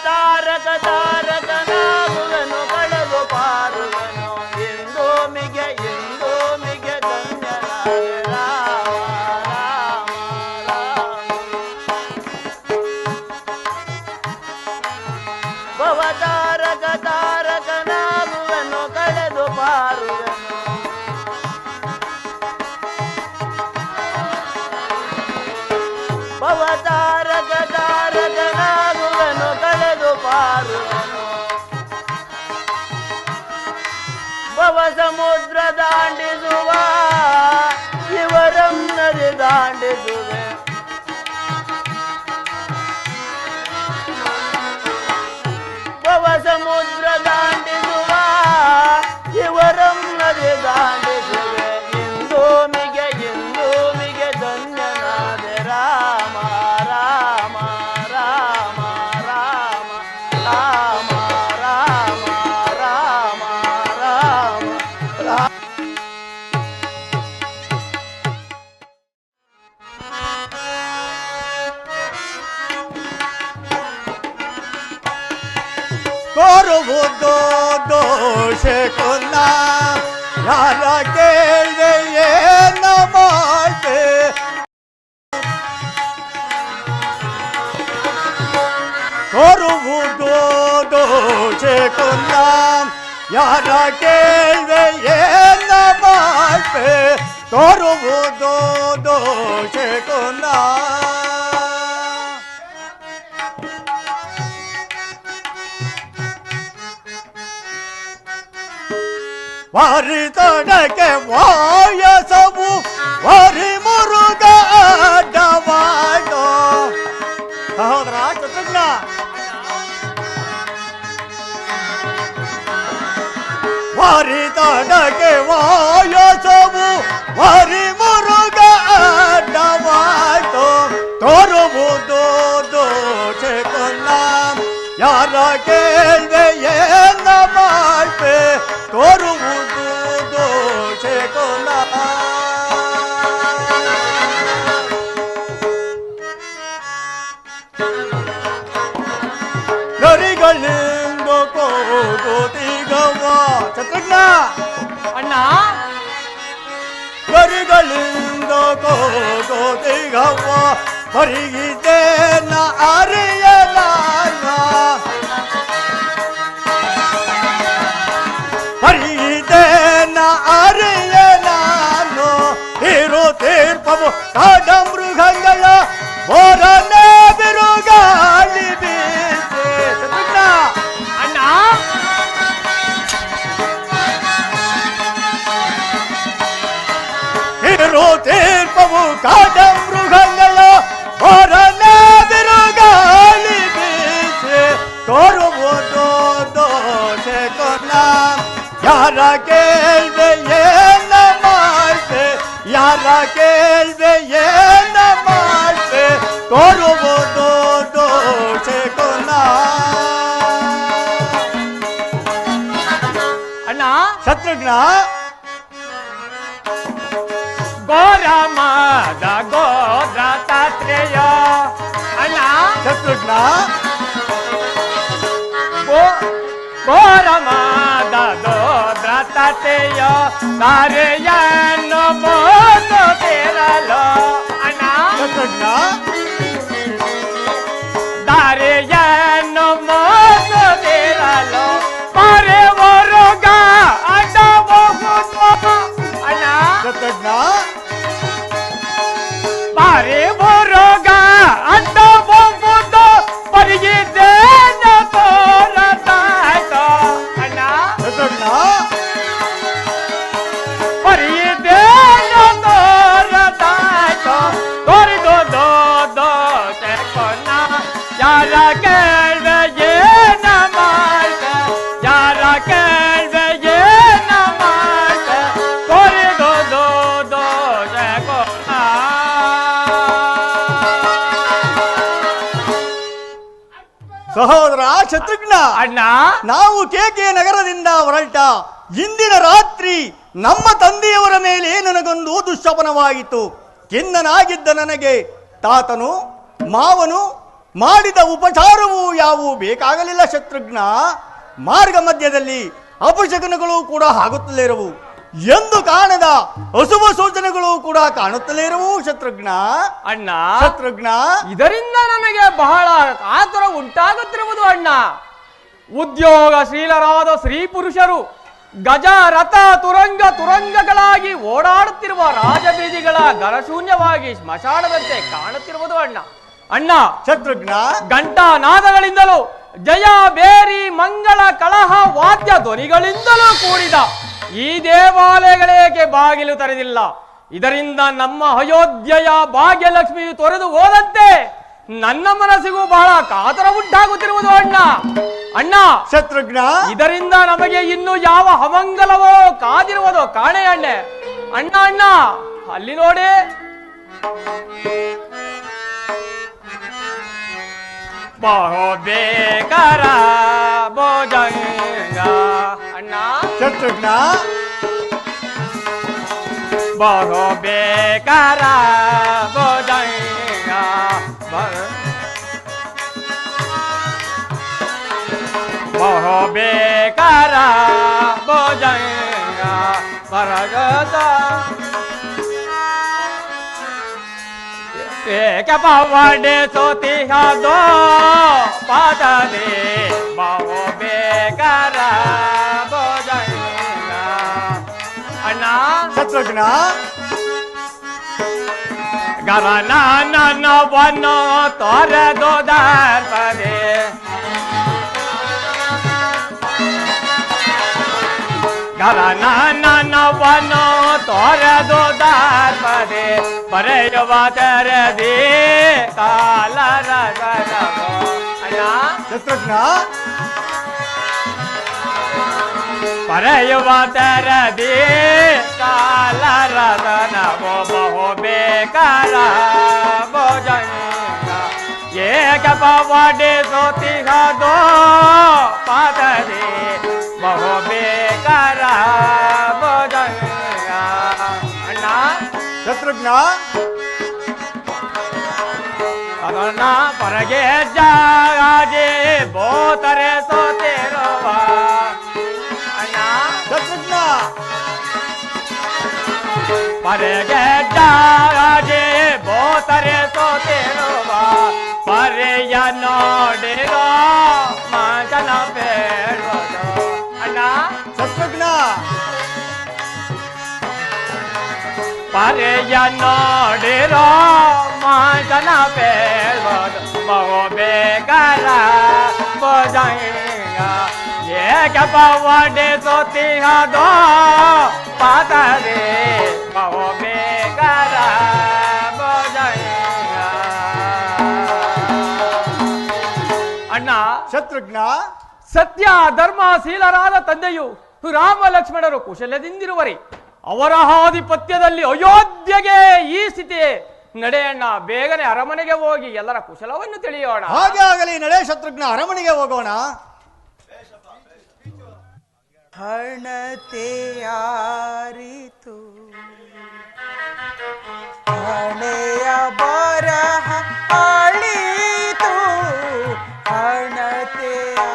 ತಾರಕ ತಾರಕನಾಗುವೆನು, ಕಳೆದು ಪಾರುವೆನು. ಇಂದು ಮಿಗೆ ಧನ್ಯನಾದೆ ರಾಮ ರಾಮ ರಾಮ. ಭವತಾರಕ ತಾರಕನಾಗುವೆನು, ಕಳೆದು ಪಾರುವೆನು. ಭವತಾರಕ ತಾರಕನಾಗುವೆನು, ಕಳೆದು ಪಾರುವೆನು. ಭವ ಸಮುದ್ರ ದಾಂಡಿಸುವ ಇವರಂ ನದಿ ದಾಂಡಿಸುವೆ. ಭವ ಸಮುದ್ರ ದಾಂಡಿಸುವ ಇವರಂ ನದಿ ದಾಂಡಿಸುವೆ. ಇಂದು ಮಿಗೆ ಧನ್ಯನಾದೆ ರಾಮ ರಾಮ ರಾಮ ರಾಮ ರಾಮ ರಾಮ ರಾಮ ರಾಮ ರಾಮ. ತೋರುವುದು ದೋಷ ಕೊಲ್ಲ, ಯಾರ ಕೇಳಿದೆ ಏನ ಮಾಡ್ದೆ. ತೋರುವುದು ದೋಷ ಕೊಲ್ಲ, ಯಾರ ಕೇಳಿದೆ ಏನ ಮಾಡ್ದೆ. ತೋರುವುದು ದೋಷ ಕೊಲ್ಲ. ವಾರಿ ತೊಡಕೆ ವಾಯಸವು ವಾರಿ ಮುರುಗ ಅಡ್ಡವಾಡೋ. ಸಹೋದರ ಕೃತಜ್ಞ, ವಾರಿ ತೊಡಕೆ ವಾಯಸವು ವಾರಿ ಮುರುಗ ಅಡ್ಡವಾಡೋ. ತೋರುವುದು ದೋಷ ಕೊಲ್ಲ, ಯಾರ ಕೇಳ್ವೆ ಕೊನ ಗರಿಗಳಿಂದ ಕೋಗೋದಿಗವ ಶತ್ರುಘ್ನ ಅಣ್ಣ ಗರಿಗಳಿಂದ ಕೋಗೋದಿಗವ ಹೊರಗಿದ್ದೇನ ಅರಿಯಲಾನ ಹೊರಗಿದ್ದೇನ ಅರಿಯಲಾನು ಇರು ತೀರ್ಪವು ಕಾಡ ಮೃಗಗಳ ಬೋರನೆ ಬಿರುಗಾಳಿ ಬೀಸೆ ಶತ್ರುಘ್ನ ಅಣ್ಣ ಇರು ತೀರ್ಪವು ಕಾಡ ಮೃಗಗಳ ಬೋರನೆ ಬಿರುಗಾಳಿ ಬೀಸೆ ತೋರುವುದು ದೋಷೆ ಕೊನ ಯಾರ ಕೇಳ್ವೆ ಏನ ಮಾಡ್ದೆ ಯಾರ ಕೇಳ್ವೆ ಏನ ಮಾಡ್ದೆ ತೋರುವುದು ದೋಷೆ ಕೊನ ಅಣ್ಣ ಶತ್ರುಘ್ನ ಗೋರಮದ ಗೋದ್ರತಾತ್ರೇಯ ಅಣ್ಣ ಶತ್ರುಘ್ನ ಗೋರಮದ ಗೋದ್ರತಾತ್ರೇಯ ತಾರೆಯನ್ನು ಮೋಸುತ್ತಿರಲು ಅಣ್ಣ ಶತ್ರುಘ್ನ ದಾರೆಯನ್ನು ಮೋಸುತ್ತಿರಲು ಪರೆವರುಗ ಅಡ್ಡಬಹುದು ಅಣ್ಣ ಶತ್ರುಘ್ನ ಪರೆವರುಗ ಅಡ್ಡಬಹುದು ಪರಿಗಿದ್ದೇನ ತೋರತಾಯ್ತು ಅಣ್ಣ ಶತ್ರುಘ್ನ ಪರಿಗಿದ್ದೇನ ತೋರತಾಯ್ತು ತೋರಿದು ದೋಸೆ ಕೊನ್ನ ಯಾರ ಕೇಳ್ವೆ ಏನ ಮಾಡ್ದೆ ಯಾರ ಕೇಳ್ವೆ ಏನ ಮಾಡ್ದೆ ತೋರಿದು ದೋಸೆ ಕೊನ್ನ ಸಹೋದರ ಶತ್ರುಘ್ನ ಅಣ್ಣ ನಾವು ಕೇಕೆ ನಗರದಿಂದ ಹೊರಟ ಇಂದಿನ ರಾತ್ರಿ ನಮ್ಮ ತಂದೆಯವರ ಮೇಲೆ ನನಗೊಂದು ದುಶ್ಶಪನವಾಯಿತು. ಖಿನ್ನನಾಗಿದ್ದ ನನಗೆ ತಾತನು ಮಾವನು ಮಾಡಿದ ಉಪಚಾರವೂ ಯಾವುವು ಬೇಕಾಗಲಿಲ್ಲ ಶತ್ರುಘ್ನ. ಮಾರ್ಗ ಮಧ್ಯದಲ್ಲಿ ಅಪಶಕನಗಳು ಕೂಡ ಆಗುತ್ತಲೇ ಇರವು, ಎಂದು ಕಾಣದ ಅಶುಭ ಸೂಚನೆಗಳು ಕೂಡ ಕಾಣುತ್ತಲೇ ಇರವು ಶತ್ರುಘ್ನ. ಅಣ್ಣ ಶತ್ರುಘ್ನ ಇದರಿಂದ ನಮಗೆ ಬಹಳ ಆತುರ ಉಂಟಾಗುತ್ತಿರುವುದು ಅಣ್ಣ. ಉದ್ಯೋಗಶೀಲರಾದ ಸ್ತ್ರೀ ಪುರುಷರು ಗಜ ರಥ ತುರಂಗಗಳಾಗಿ ಓಡಾಡುತ್ತಿರುವ ರಾಜಬೀದಿಗಳ ಗರಶೂನ್ಯವಾಗಿ ಸ್ಮಶಾನದಂತೆ ಕಾಣುತ್ತಿರುವುದು ಅಣ್ಣ. ಅಣ್ಣ ಶತ್ರುಘ್ನ ಗಂಟಾ ನಾದಗಳಿಂದಲೂ ಜಯ ಬೇರಿ ಮಂಗಳ ಕಳಹ ವಾದ್ಯ ಧ್ವನಿಗಳಿಂದಲೂ ಕೂಡಿದ ಈ ದೇವಾಲಯಗಳೇಕೆ ಬಾಗಿಲು ತೆರೆದಿಲ್ಲ? ಇದರಿಂದ ನಮ್ಮ ಅಯೋಧ್ಯೆಯ ಭಾಗ್ಯಲಕ್ಷ್ಮಿಯು ತೊರೆದು ಹೋದಂತೆ ನನ್ನ ಮನಸ್ಸಿಗೂ ಬಹಳ ಕಾತರ ಉಂಟಾಗುತ್ತಿರುವುದು ಅಣ್ಣ. ಅಣ್ಣ ಶತ್ರುಘ್ನ ಇದರಿಂದ ನಮಗೆ ಇನ್ನು ಯಾವ ಅಮಂಗಲವೋ ಕಾದಿರುವುದೋ ಕಾಣೆ ಅಣ್ಣೆ. ಅಣ್ಣ ಅಣ್ಣ ಅಲ್ಲಿ ನೋಡಿ. ಬಹು ಬೇಕರ ಭೋಜಂಗ ಅಣ್ಣ ಶತ್ರುಘ್ನ ಬಹು ಬೇಕರ ಭೋಜಂಗ ಬಹು ಬೇಕರ ಭೋಜಂಗ ಬರಗದ ಏಕ ಪವಡೆ ಸೋತಿಹದೋ ಪಾದದೆ ಬಹು ಬೇಕರ ಭೋಜಂಗ ಅಣ್ಣ ಶತ್ರುಘ್ನ ಗರನವನು ತೊರೆದು ದರ್ಪದೆ ಗರನವನು ತೊರೆದು ದರ್ಪದೆ ಬರೆಯುವ ತೆರೆದಿ ಕಾಲರ ಗರವೋ ಅಣ್ಣ ಶತ್ರುಘ್ನ ಪರೆಯುವ ತೆರದಿ ಕಾಲರದನವೋ ಬಹು ಬೇಕರ ಭೋಜಂಗ ಏಕ ಪವಡೆ ಸೋತಿಹದೋ ಪಾದದೆ ಬಹು ಬೇಕರ ಭೋಜಂಗ ಅಣ್ಣ ಶತ್ರುಘ್ನ ಅದನ್ನ ಹೊರಗೆ ಜಾಗೆ ಬೋತರೆ ಸೋತಿರುವ ಅಣ್ಣ ಶತ್ರುಘ್ನ ಹೊರಗೆ ಜಾಗೆ ಬೋತರೆ ಸೋತಿರುವ ಪರೆಯ ನೋಡಿರೋ ಮಗನ ಬೇಡೋದು ಅಣ್ಣ ಶತ್ರುಘ್ನ ಪರೆಯ ನೋಡಿರೋ ಮಗನ ಬೇಡೋದು ಬಹು ಬೇಗರ ಬೋಜಂಗ ಏಕ ಪವಡೆ ಸೋತಿಹದೋ ಪಾತರೆ ಬಹು ಬೇಗರ ಬೋಜಂಗ ಅಣ್ಣ ಶತ್ರುಘ್ನ ಸತ್ಯ ಧರ್ಮ ಶೀಲರಾದ ತಂದೆಯು ರಾಮ ಲಕ್ಷ್ಮಣರು ಕುಶಲದಿಂದಿರುವರೆ ಅವರ ಆಧಿಪತ್ಯದಲ್ಲಿ ಅಯೋಧ್ಯೆಗೆ ಈ ಸ್ಥಿತಿ ನಡೆಯಣ್ಣ. ಬೇಗನೆ ಅರಮನೆಗೆ ಹೋಗಿ ಎಲ್ಲರ ಕುಶಲವನ್ನು ತಿಳಿಯೋಣ. ಹಾಗೆ ಆಗಲಿ, ನಡೆ ಶತ್ರುಘ್ನ, ಅರಮನೆಗೆ ಹೋಗೋಣ. ಹಣತೆಯಾರಿತು ಹಣೆಯ ಬರಹ ಅಳಿತು ಹಣತೆಯಾರಿತು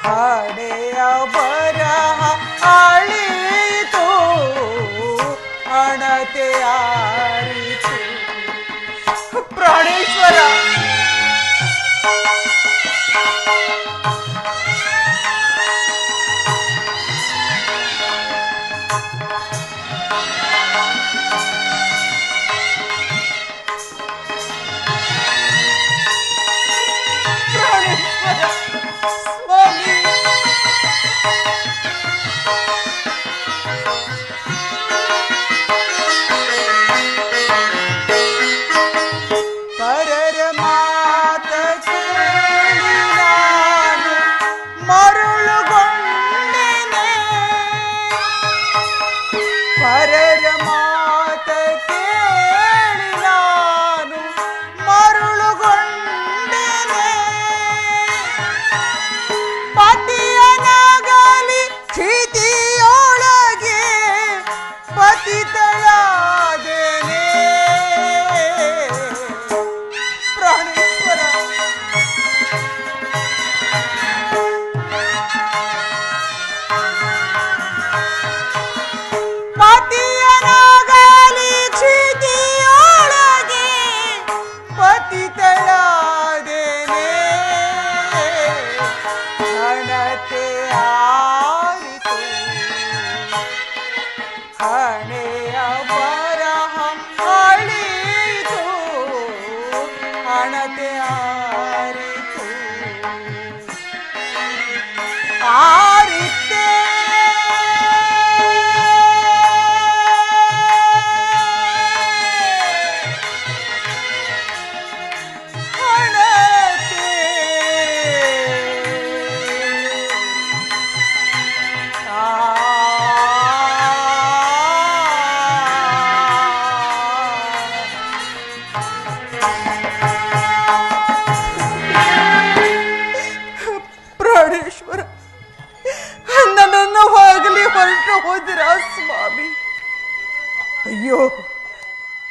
ಹಣೆಯ ಬರಹ ಅಳಿತು ಹಣತೆಯಾರಿತು. ಪ್ರಾಣೇಶ್ವರ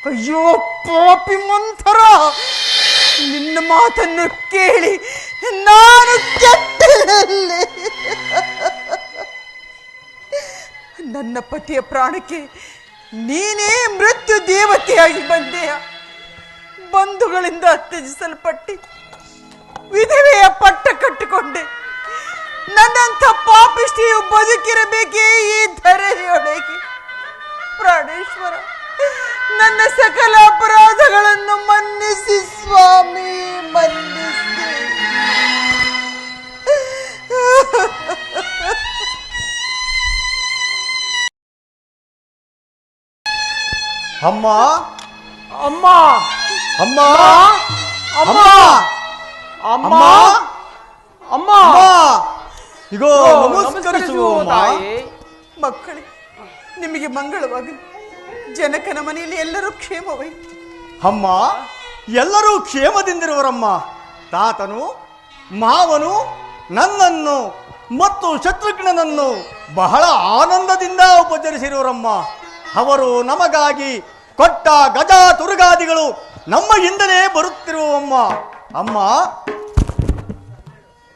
ಅಯ್ಯೋ ಪಾಪಿ ಮಂಥರ, ನಿನ್ನ ಮಾತನ್ನು ಕೇಳಿ ನಾನು ಕೆಟ್ಟಲ್ಲಿ. ನನ್ನ ಪತಿಯ ಪ್ರಾಣಕ್ಕೆ ನೀನೇ ಮೃತ್ಯು ದೇವತೆಯಾಗಿ ಬಂದೆಯ. ಬಂಧುಗಳಿಂದ ತ್ಯಜಿಸಲ್ಪಟ್ಟಿ ವಿಧವೆಯ ಪಟ್ಟ ಕಟ್ಟಿಕೊಂಡೆ. ನನ್ನಂಥ ಪಾಪಿಷ್ಟಿಯು ಬದುಕಿರಬೇಕೇ ಈ ಧರೆಯೊಳಗೆ. ಪ್ರಾಣೇಶ್ವರ, ನನ್ನ ಸಕಲ ಅಪರಾಧಗಳನ್ನು ಮನ್ನಿಸಿ ಸ್ವಾಮಿ, ಮನ್ನಿಸಿ. ಅಮ್ಮ ಅಮ್ಮ ಅಮ್ಮ ಅಮ್ಮ ಅಮ್ಮ ಅಮ್ಮ ಇಗೋ ನಮಸ್ಕರಿಸುವ ತಾಯಿ. ಮಕ್ಕಳೇ, ನಿಮಗೆ ಮಂಗಳವಾಗಲಿ. ಜನಕನ ಮನೆಯಲ್ಲಿ ಎಲ್ಲರೂ ಕ್ಷೇಮವೇ? ಅಮ್ಮ, ಎಲ್ಲರೂ ಕ್ಷೇಮದಿಂದಿರುವರಮ್ಮ. ತಾತನು ಮಾವನು ನನ್ನನ್ನು ಮತ್ತು ಶತ್ರುಘ್ನನನ್ನು ಬಹಳ ಆನಂದದಿಂದ ಉಪಚರಿಸಿರುವರಮ್ಮ. ಅವರು ನಮಗಾಗಿ ಕೊಟ್ಟ ಗಜ ತುರುಗಾದಿಗಳು ನಮ್ಮ ಹಿಂದಲೇ ಬರುತ್ತಿರುವಮ್ಮ. ಅಮ್ಮ,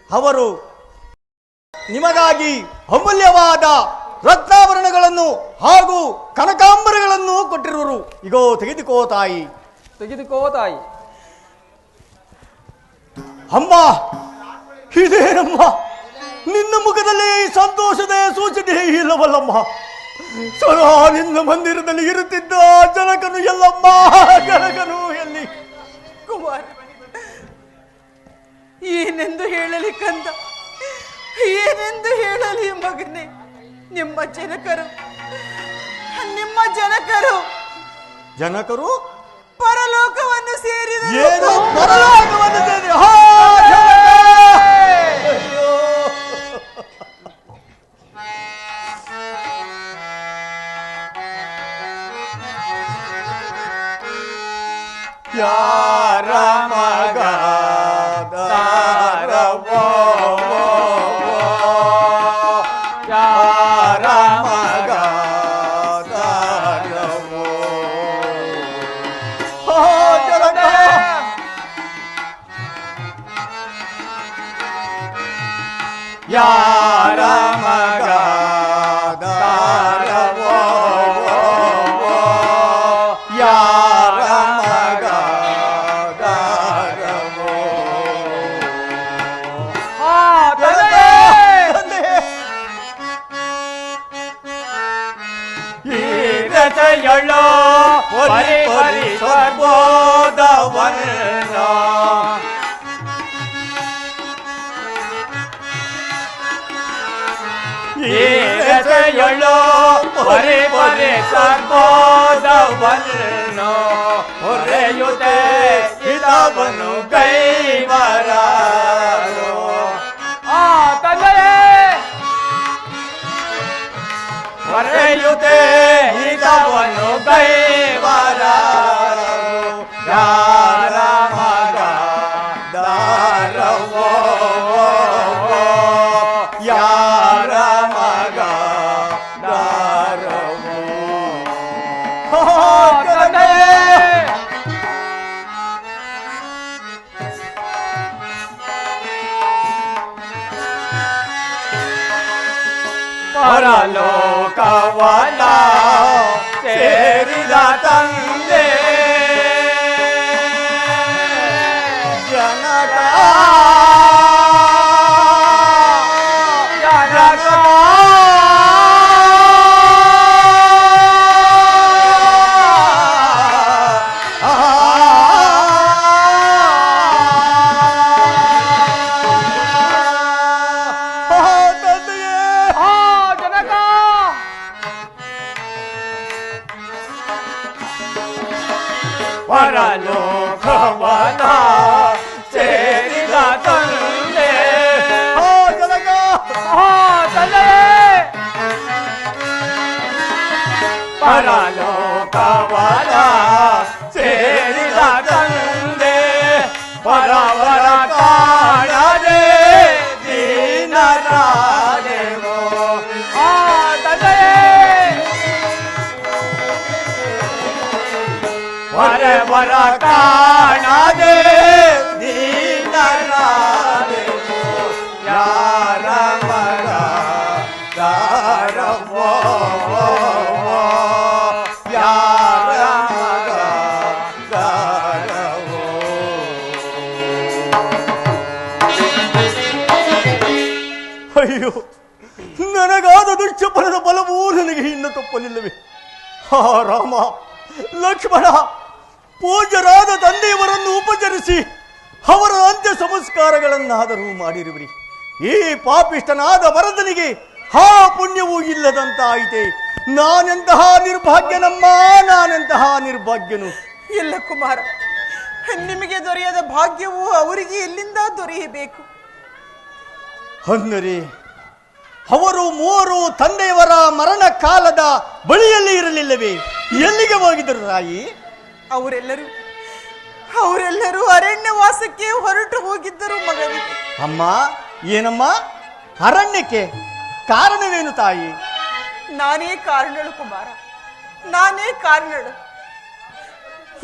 ಅವರು ನಿಮಗಾಗಿ ಅಮೂಲ್ಯವಾದ ರತ್ನಾಭರಣಗಳನ್ನು ಹಾಗೂ ಕನಕಾಂಬರಗಳನ್ನು ಕೊಟ್ಟಿರುವರು. ಇಗೋ ತೆಗೆದುಕೋ ತಾಯಿ. ತೆಗೆದುಕೋ ತಾಯಿ. ಅಮ್ಮ, ಇದೇನಮ್ಮ ನಿನ್ನ ಮುಖದಲ್ಲಿ ಸಂತೋಷದ ಸೂಚನೆ ಇಲ್ಲವಲ್ಲಮ್ಮ. ಸದಾ ನಿನ್ನ ಮಂದಿರದಲ್ಲಿ ಇರುತ್ತಿದ್ದ ಜನಕನು ಎಲ್ಲಮ್ಮ? ಜನಕನು ಎಲ್ಲಿ? ಕುಮಾರ, ಏನೆಂದು ಹೇಳಲಿ ಕಂದ, ಏನೆಂದು ಹೇಳಲಿ ಮಗನೇ. ನಿಮ್ಮ ಜನಕರು ಜನಕರು ಪರಲೋಕವನ್ನು ಸೇರಿದರು. ಏನು ಪರಲೋಕವನ್ನು ಸೇರಿ? ಹಾ, ಅಯ್ಯೋ. ಯಾರ ಮಗ ದಾರವೋ, ಯಾರ ಮಗ ದಾರವೋ. ಯಾರ ಮಗ ದಾರವೋ, ಯಾರ ಮಗ ದಾರವೋ. ಈ ರಥೆಯೊಳೋ ಪರಿ ಪರಿ ಸ್ವರ್ಬೋಧವನ್ನ, ಈ ರಥೆಯೊಳೋ ಪರಿ ಪರಿ ಸ್ವರ್ಬೋಧವನ್ನ ಹೊರೆಯುತ್ತೆ ಇದವನು ಕೈವರಾರೋ. ತಂದೆಯೇ, ಹೊರೆಯುತ್ತೆ ಇದವನು ಕೈವರಾರೋ. ಯಾರ ಮಗ ದಾರವೋ, ಯಾರ ಮಗ ದಾರವೋ. ಪರಲೋಕವನ ಸೇರಿದ ತಂದೆ ಜನಕ, ಜನಕ ಪರಲೋಕವನ ಸೇರಿದ ತಂದೆ. ಜನಕ, ಪರಲೋಕವನ ಸೇರಿದ ತಂದೆ ಪರವರ ಕಾಣದೆ ದೀನರಾದೆವೋ. ವರವರ ಕಾಣದೆ ದೀನರಾದೆವೋ. ಯಾರ ಮಗ ದಾರವೋ, ಯಾರ ಮಗ ದಾರವೋ. ಅಯ್ಯೋ, ನನಗಾದ ದುಶ್ಚಪಲದ ಬಲವೂ ನನಗೆ ಇನ್ನು ತಪ್ಪಲಿಲ್ಲವೇ? ಹಾ ರಾಮ, ಲಕ್ಷ್ಮಣ, ಪೂಜ್ಯರಾದ ತಂದೆಯವರನ್ನು ಉಪಚರಿಸಿ ಅವರ ಅಂತ್ಯ ಸಂಸ್ಕಾರಗಳನ್ನಾದರೂ ಮಾಡಿರುವಿರಿ. ಈ ಪಾಪಿಷ್ಟನಾದ ವರದನಿಗೆ ಹಾ ಪುಣ್ಯವೂ ಇಲ್ಲದಂತಾಯಿತೆ. ನಾನೆಂತಹ ನಿರ್ಭಾಗ್ಯನಮ್ಮ, ನಾನೆಂತಹ ನಿರ್ಭಾಗ್ಯನು. ಇಲ್ಲ ಕುಮಾರ, ನಿಮಗೆ ದೊರೆಯದ ಭಾಗ್ಯವು ಅವರಿಗೆ ಎಲ್ಲಿಂದ ದೊರೆಯಬೇಕು? ಅಂದರೆ ಅವರು ಮೂವರು ತಂದೆಯವರ ಮರಣ ಕಾಲದ ಬಳಿಯಲ್ಲಿ ಇರಲಿಲ್ಲವೇ? ಎಲ್ಲಿಗೆ ಹೋಗಿದ್ದರು ತಾಯಿ? ಅವರೆಲ್ಲರೂ ಅರಣ್ಯವಾಸಕ್ಕೆ ಹೊರಟು ಹೋಗಿದ್ದರು ಮಗನಿಗೆ. ಅಮ್ಮ, ಏನಮ್ಮ ಅರಣ್ಯಕ್ಕೆ? ಕಾರಣವೇನು ತಾಯಿ? ನಾನೇ ಕಾರಣಳು ಕುಮಾರ, ನಾನೇ ಕಾರಣಳು.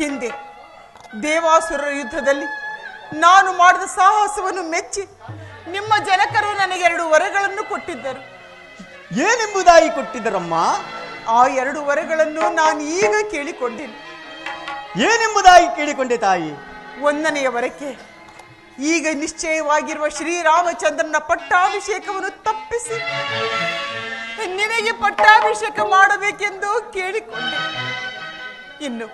ಹಿಂದೆ ದೇವಾಸುರರ ಯುದ್ಧದಲ್ಲಿ ನಾನು ಮಾಡಿದ ಸಾಹಸವನ್ನು ಮೆಚ್ಚಿ ನಿಮ್ಮ ಜನಕರು ನನಗೆ 2 ವರಗಳನ್ನು ಕೊಟ್ಟಿದ್ದರು. ಏನೆಂಬುದಾಗಿ ಕೊಟ್ಟಿದ್ದರಮ್ಮ? ಆ 2 ವರಗಳನ್ನು ನಾನು ಈಗ ಕೇಳಿಕೊಂಡೇನೆ. ಏನೆಂಬುದಾಗಿ ಕೇಳಿಕೊಂಡೆ ತಾಯಿ? 1ನೆಯ ವರಕ್ಕೆ ಈಗ ನಿಶ್ಚಯವಾಗಿರುವ ಶ್ರೀರಾಮಚಂದ್ರನ ಪಟ್ಟಾಭಿಷೇಕವನ್ನು ತಪ್ಪಿಸಿ ನಿನಗೆ ಪಟ್ಟಾಭಿಷೇಕ ಮಾಡಬೇಕೆಂದು ಕೇಳಿಕೊಂಡೆ. ಇನ್ನು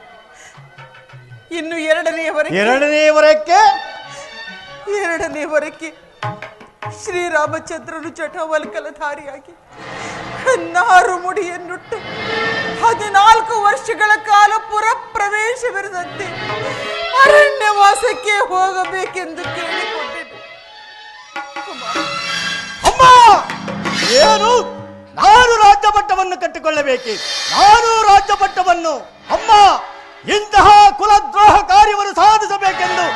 2ನೆಯ ವರಕ್ಕೆ 2ನೇ ವರಕ್ಕೆ ಶ್ರೀರಾಮಚಂದ್ರನು ಜಟವಲ್ಕಲಧಾರಿಯಾಗಿ ನಾರು ಮುಡಿಯನ್ನುಟ್ಟು 14 ವರ್ಷಗಳ ಕಾಲ ಪುರಪ್ರವೇಶವಿರದಂತೆ ಅರಣ್ಯವಾಸಕ್ಕೆ ಹೋಗಬೇಕೆಂದು ಕೇಳಿಕೊಂಡಿದ್ದೆ. ಅಮ್ಮ, ಏನು? ನಾನು ರಾಜ್ಯಪಟ್ಟವನ್ನು ಕಟ್ಟಿಕೊಳ್ಳಬೇಕೆ? ನಾನು ರಾಜ್ಯಪಟ್ಟವನ್ನು ಅಮ್ಮ ಇಂತಹ ಕುಲದ್ರೋಹ ಕಾರ್ಯವನ್ನು ಸಾಧಿಸಬೇಕೆಂದು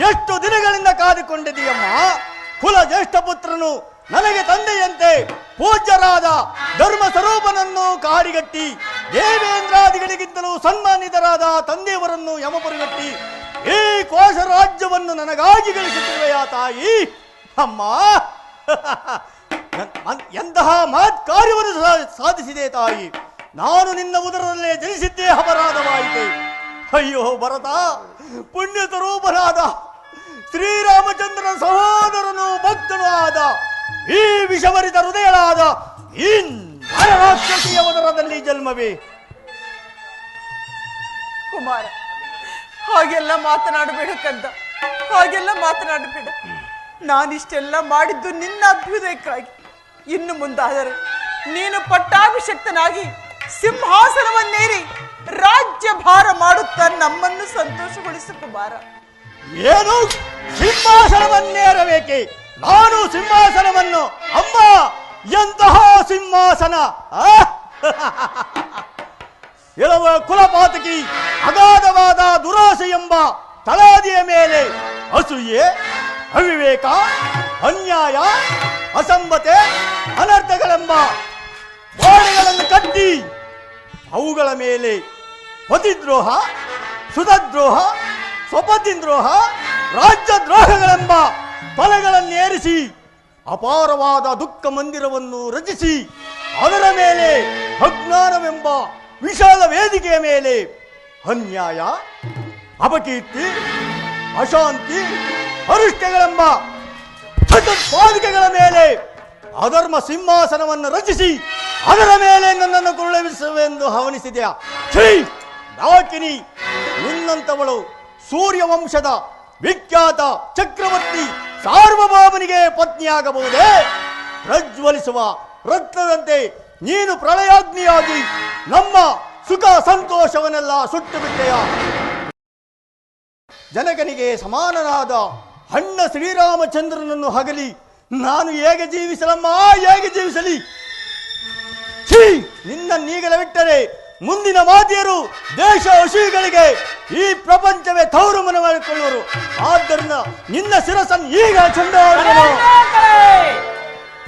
ಎಷ್ಟು ದಿನಗಳಿಂದ ಕಾದುಕೊಂಡಿದೆಯಮ್ಮ. ಕುಲ ಜ್ಯೇಷ್ಠ ಪುತ್ರನು ನನಗೆ ತಂದೆಯಂತೆ ಪೂಜ್ಯರಾದ ಧರ್ಮ ಸ್ವರೂಪನನ್ನು ಕಾಡಿಗಟ್ಟಿ ದೇವೇಂದ್ರಾದಿಗಳಿಗಿಂತಲೂ ಸನ್ಮಾನಿತರಾದ ತಂದೆಯವರನ್ನು ಯಮಪುರಿಗಟ್ಟಿ ಈ ಕೋಶ ರಾಜ್ಯವನ್ನು ನನಗಾಗಿ ಗಳಿಸುತ್ತಿರುವೆಯಾ ತಾಯಿ? ಅಮ್ಮ, ಎಂತಹ ಮಹತ್ ಕಾರ್ಯವನ್ನು ಸಾಧಿಸಿದೆ ತಾಯಿ. ನಾನು ನಿನ್ನ ಉದರದಲ್ಲೇ ಜನಿಸಿದ್ದೇ ಅಪರಾಧವಾಯಿತೆ. ಅಯ್ಯೋ ಭರತ, ಪುಣ್ಯ ಸ್ವರೂಪನಾದ ಶ್ರೀರಾಮಚಂದ್ರನ ಸಹೋದರನು ಭಕ್ತನು ಆದ ಈ ವಿಷವರಿತ ಹೃದಯಳಾದ ಈ ನರರಾಕ್ಷಸಿಯ ಉದರದಲ್ಲಿ ಜನ್ಮವೇ? ಕುಮಾರ, ಹಾಗೆಲ್ಲ ಮಾತನಾಡಬೇಡ ಕಂದ, ಹಾಗೆಲ್ಲ ಮಾತನಾಡಬೇಡ. ನಾನಿಷ್ಟೆಲ್ಲ ಮಾಡಿದ್ದು ನಿನ್ನ ಅಭ್ಯುದಯಕ್ಕಾಗಿ. ಇನ್ನು ಮುಂದಾದರೆ ನೀನು ಪಟ್ಟಾಭಿಷಕ್ತನಾಗಿ ಸಿಂಹಾಸನವನ್ನೇರಿ ರಾಜ್ಯ ಭಾರ ಮಾಡುತ್ತಾ ನಮ್ಮನ್ನು ಸಂತೋಷಗೊಳಿಸು ಕುಮಾರ. ಏನು ಸಿಂಹಾಸನವನ್ನೇರಬೇಕೆ? ನಾನು ಸಿಂಹಾಸನವನ್ನು? ಅಮ್ಮ, ಎಂತಹ ಸಿಂಹಾಸನ! ಎಳವ ಕುಲಪಾತಕಿ ಅಗಾಧವಾದ ದುರಾಸೆ ಎಂಬ ತಳಾದಿಯ ಮೇಲೆ ಅಸೂಯೆ, ಅವಿವೇಕ, ಅನ್ಯಾಯ, ಅಸಂಬತೆ, ಅನರ್ಥಗಳೆಂಬ ಗೋಡೆಗಳನ್ನು ಕಟ್ಟಿ ಅವುಗಳ ಮೇಲೆ ಪತಿದ್ರೋಹ, ಸುತದ್ರೋಹ, ಸ್ವಪತಿದ್ರೋಹ, ರಾಜ್ಯದ್ರೋಹಗಳೆಂಬ ಫಲಗಳನ್ನೇರಿಸಿ ಅಪಾರವಾದ ದುಃಖ ಮಂದಿರವನ್ನು ರಚಿಸಿ ಅದರ ಮೇಲೆ ಅಜ್ಞಾನವೆಂಬ ವಿಶಾಲ ವೇದಿಕೆಯ ಮೇಲೆ ಅನ್ಯಾಯ, ಅಪಕೀರ್ತಿ, ಅಶಾಂತಿ, ಅರಿಷ್ಟಗಳೆಂಬ ಚತುರ್ಪಾದಿಕೆಗಳ ಮೇಲೆ ಅಧರ್ಮ ಸಿಂಹಾಸನವನ್ನು ರಚಿಸಿ ಅದರ ಮೇಲೆ ನನ್ನನ್ನು ಕುರುಳಿಸುವೆಂದು ಹವನಿಸಿದೆಯಾ? ಛೀ ನಾಕಿನಿ, ನಿನ್ನಂತವಳು ಸೂರ್ಯವಂಶದ ವಿಖ್ಯಾತ ಚಕ್ರವರ್ತಿ ಸಾರ್ವಭೌಮನಿಗೆ ಪತ್ನಿಯಾಗಬಹುದೇ? ಪ್ರಜ್ವಲಿಸುವ ರತ್ನದಂತೆ ನೀನು ಪ್ರಳಯಾಗ್ನಿಯಾಗಿ ನಮ್ಮ ಸುಖ ಸಂತೋಷವನ್ನೆಲ್ಲ ಸುಟ್ಟು ಬಿಟ್ಟೆಯ. ಜನಕನಿಗೆ ಸಮಾನನಾದ ಅಣ್ಣ ಶ್ರೀರಾಮಚಂದ್ರನನ್ನು ಹಗಲಿ ನಾನು ಹೇಗೆ ಜೀವಿಸಲಮ್ಮ, ಹೇಗೆ ಜೀವಿಸಲಿ? ಛೀ, ನಿನ್ನನ್ನೀಗಲೇ ಬಿಟ್ಟರೆ ಮುಂದಿನ ಮಾತೆಯರು ದೇಶ ಹಸಿಗಳಿಗೆ ಈ ಪ್ರಪಂಚವೇ ತವರು ಮನೆ ಮಾಡಿಕೊಳ್ಳುವರು. ಆದ್ದರಿಂದ ನಿನ್ನ ಶಿರಸನ್ನು ಈಗ ಚಂಡಾಡುವೆನು.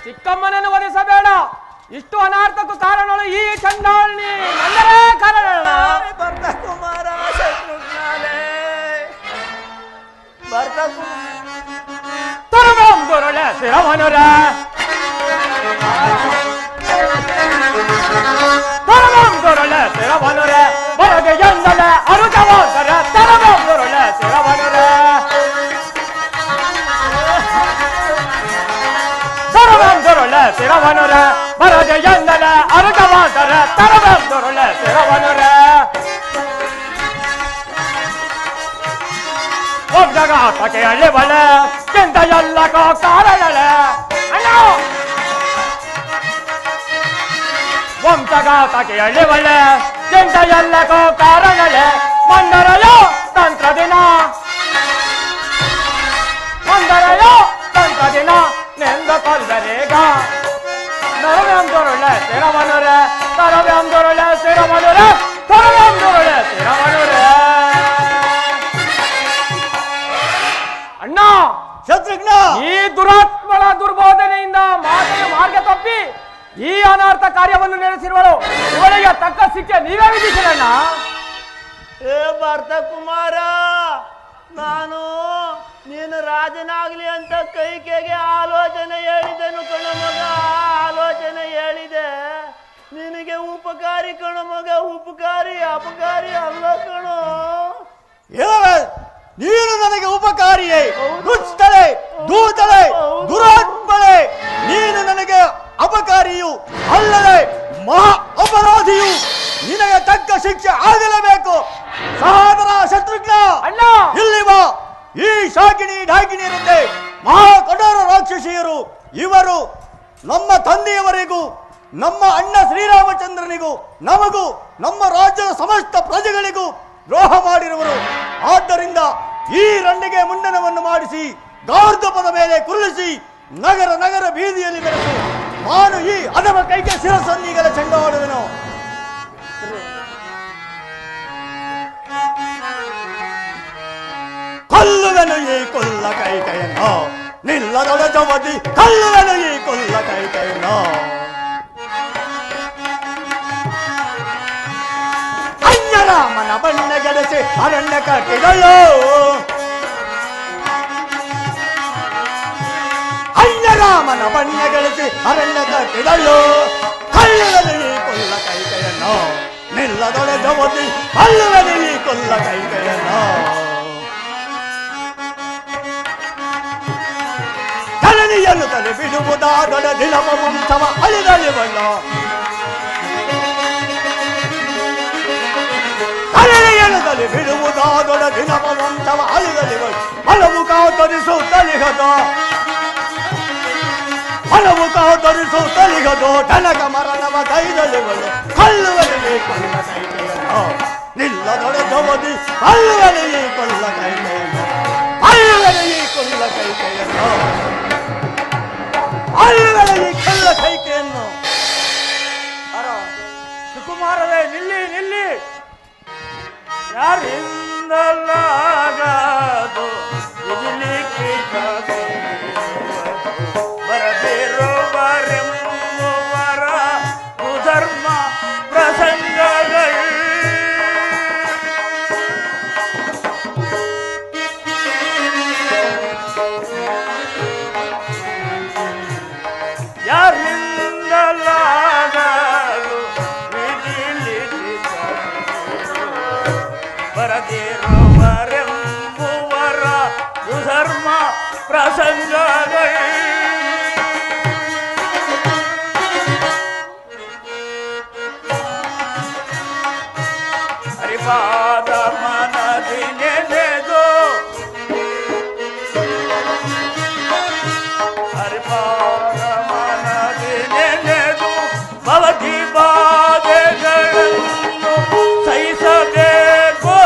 ಚಿಕ್ಕಮ್ಮನನ್ನು ವಧಿಸಬೇಡ. ಇಷ್ಟು ಅನಾರ್ಥಕ್ಕೂ ಕಾರಣಗಳು ಈ ಚಂಡಾಳಿನಿ. ನಂದರೇ ಕಾರಣ. ಭರತ ಕುಮಾರ ಶತ್ರುಘ್ನಾಲೇ, ಭರತ ತರಬಂದೊರಳೆ ಶಿರವನುರ ತರಬಂದೊರಳೆ ಶಿರವನುರ ಬರಗೆ ಎಂದಲೆ ಅರುಜವಾದರೆ ತರಬಂದೊರಳೆ ಶಿರವನುರ ತರಬಂದೊರಳೆ ಶಿರವನುರ ಬರಗೆ ಎಂದಲೆ ಅರುಜವಾದರೆ ತರಬಂದೊರಳೆ ಶಿರವನುರ ವಂಶಘಾತಕ್ಕೆ ಹಳ್ಳಿ ಬಳೆ ಚಿಂತ ಎಲ್ಲ ಕಾರಣಳೆ ಅಣ್ಣ ವಂಶಘಾತಕ್ಕೆ ಹಳ್ಳಿ ಬಳೆ ಚಿಂತ ಎಲ್ಲ ಕಾರಣಳೆ ಮಂದರಯೋ ತಂತ್ರ ದಿನ ಮಂದರಯೋ ತಂತ್ರ ದಿನ ನೆಂದ ಕೊಲ್ದರೇಗ ನರವ್ಯಾಂದೊರಳೆ ಸ್ಥಿರವನುರೆ ತರವ್ಯಾಂದೊರಳೆ ಸ್ಥಿರವನುರೆ ತರವ್ಯಾಂದೊರಳೆ ಸ್ಥಿರವನುರೆ ಅಣ್ಣ ಶತ್ರುಘ್ನ, ಈ ದುರಾತ್ಮಳ ದುರ್ಬೋಧನೆಯಿಂದ ಮಾತೆಯ ಮಾರ್ಗ ತಪ್ಪಿ ಈ ಅನರ್ಥ ಕಾರ್ಯವನ್ನು ನಡೆಸಿರುವಳು. ಇವಳಿಗೆ ತಕ್ಕ ಶಿಕ್ಷೆ ನೀವೇ ವಿಧಿಸಿರಣ್ಣ. ಏ ಭರತ ಕುಮಾರ, ನಾನು ನೀನು ರಾಜನಾಗ್ಲಿ ಅಂತ ಕೈಕೆಗೆ ಆಲೋಚನೆ ಹೇಳಿದೆನು ಕಣ ಮಗ, ಆಲೋಚನೆ ಹೇಳಿದೆ. ನಿನಗೆ ಉಪಕಾರಿ ಕಣ ಮಗ, ಉಪಕಾರಿ ಅಪಕಾರಿ ಅಲ್ಲ ಕಣೋ. ನೀನು ನನಗೆ ಉಪಕಾರಿಯೇ, ದುಷ್ಟಳೆ, ದೂತಳೆ, ದುರಾತ್ಮಳೆ. ನೀನು ನನಗೆ ಅಪಕಾರಿಯು ಅಲ್ಲದೆ ಮಹಾ ಅಪರಾಧಿಯು. ನಿನಗೆ ತಕ್ಕ ಶಿಕ್ಷೆ ಆಗಲೇಬೇಕು. ಸಹೋದರ ಶತ್ರುಘ್ನ, ಅಣ್ಣ ಇಲ್ಲಿ ಬಾ. ಈ ಶಾಕಿನಿ ಢಾಕಿನಿಯರಂತೆ ಮಹಾ ಕಠೋರ ರಾಕ್ಷಸಿಯರು ಇವರು ನಮ್ಮ ತಂದೆಯವರಿಗೂ ನಮ್ಮ ಅಣ್ಣ ಶ್ರೀರಾಮಚಂದ್ರನಿಗೂ ನಮಗೂ ನಮ್ಮ ರಾಜ್ಯದ ಸಮಸ್ತ ಪ್ರಜೆಗಳಿಗೂ ದ್ರೋಹ ಮಾಡಿರುವರು. ಆದ್ದರಿಂದ ಈ ರಂಡಿಗೆ ಮುಂಡನವನ್ನು ಮಾಡಿಸಿ ಗೌರ್ಧಪದ ಮೇಲೆ ಕುರುಳಿಸಿ ನಗರ ನಗರ ಬೀದಿಯಲ್ಲಿ ಬೆಳೆಸು. ನಾನು ಈ ಅದರ ಕೈಗೆ ಶಿರಸನ್ನೀಗಲ ಚೆಂಡಾಡುವೆನು. ಕೊಲ್ಲುವೆನು ಈ ಕೊಲ್ಲ ಕೈಕೆಯನ್ನು, ನಿಲ್ಲದೊಡ ಜವದಿ ಕೊಲ್ಲುವೆನು ಈ ಕೊಲ್ಲ ಕೈಕೆಯನ್ನು. ಅಯ್ಯರಾಮನ ಬಣ್ಣಗೆಡಸಿ ಅರಣ್ಯ ಕಟ್ಟಿದಳು, ಅಯ್ಯರಾಮನ ಬಣ್ಣಗೆಡಸಿ ಅರಣ್ಯ ಕಟ್ಟಿದಳು. ಕಲ್ಲುವೆನು ಈ ಕೊಲ್ಲ ಕೈಕೆಯನ್ನು, ನಿಲ್ಲದೊಡ ಜವದಿ ಕಲ್ಲುವೆನು ಈ ಕೊಲ್ಲ ಕೈಕೆಯನ್ನು. ಧರಣಿಯನ್ನು ತಲೆ ಬಿಡುವುದಾದೊಡ ದಿಲಪ ವಂಶವ ಅಳಿದಳಿವಲ್ಲ, ಧರಣಿಯನ್ನು ತಲೆ ಬಿಡುವುದಾದೊಡ ದಿಲಪ ವಂಶವ ಅಳಿದಳಿವಲ್ಲ. ಹಲವು ಕಾತರಿಸುತ್ತಲಿಗದ, ಹಲವು ಕಾತರಿಸುತ್ತಲಿಗದ ಧನಕ ಮರಣವ ಕೈದಳಿವಲ್ಲ. ಕಲ್ಲುವಲ್ಲಿ ಕೊಲ್ಲ ಕೈಕೆಯನ್ನು, ನಿಲ್ಲದೊಡ ಜವದಿ ಕಲ್ಲುವಲ್ಲಿ ಕೊಲ್ಲ ಕೈಕೆಯನ್ನು, ಅಲ್ಲುವಲ್ಲಿ ಕೊಲ್ಲ ಕೈಕೆಯನ್ನು, ಅಲ್ಲುವಲ್ಲಿ ಕೊಲ್ಲ ಕೈಕೆಯನ್ನು. ಸುಕುಮಾರವೇ, ನಿಲ್ಲಿ ನಿಲ್ಲಿ. ಯಾರಿಂದಲಾಗದು ಇದಿಲಿಕ್ಕೆ ಬರದಿರುವರೆಂಬುವರ ಕುಧರ್ಮ ಪ್ರಸಂಗಗಳು. ಯಾರಿಂದಲಾಗದು ಬರದಿರುವರೆಂಬುವರ ದುಧರ್ಮ ಪ್ರಸಂಗಗಳು. ಹರಿಪಾದ ಮನದಿ ನೆನೆದು, ಹರಿಪಾದ ಮನದಿ ನೆನೆದು ಭವತಿ ಬಾಧೆಗಳನ್ನು ಸಹಿಸಬೇಕು.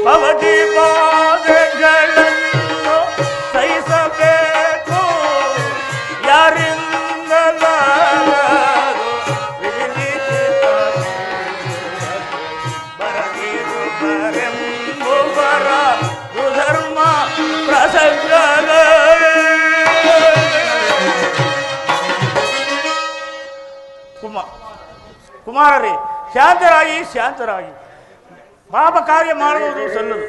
ಭವತಿ ಬಾಧೆಗಳನ್ನು ಸಹಿಸಬೇಕು. ಯಾರಿಂದಲಾಗದು ವಿಧಿಲಿಖಿತ ಬರದಿರುವರೆಂಬುವರ ದುಧರ್ಮ ಪ್ರಸಂಗಗಳು. ಕುಮಾರರೇ, ಶಾಂತರಾಗಿ ಶಾಂತರಾಗಿ. ಪಾಪ ಕಾರ್ಯ ಮಾಡುವುದು ಸಲ್ಲದು.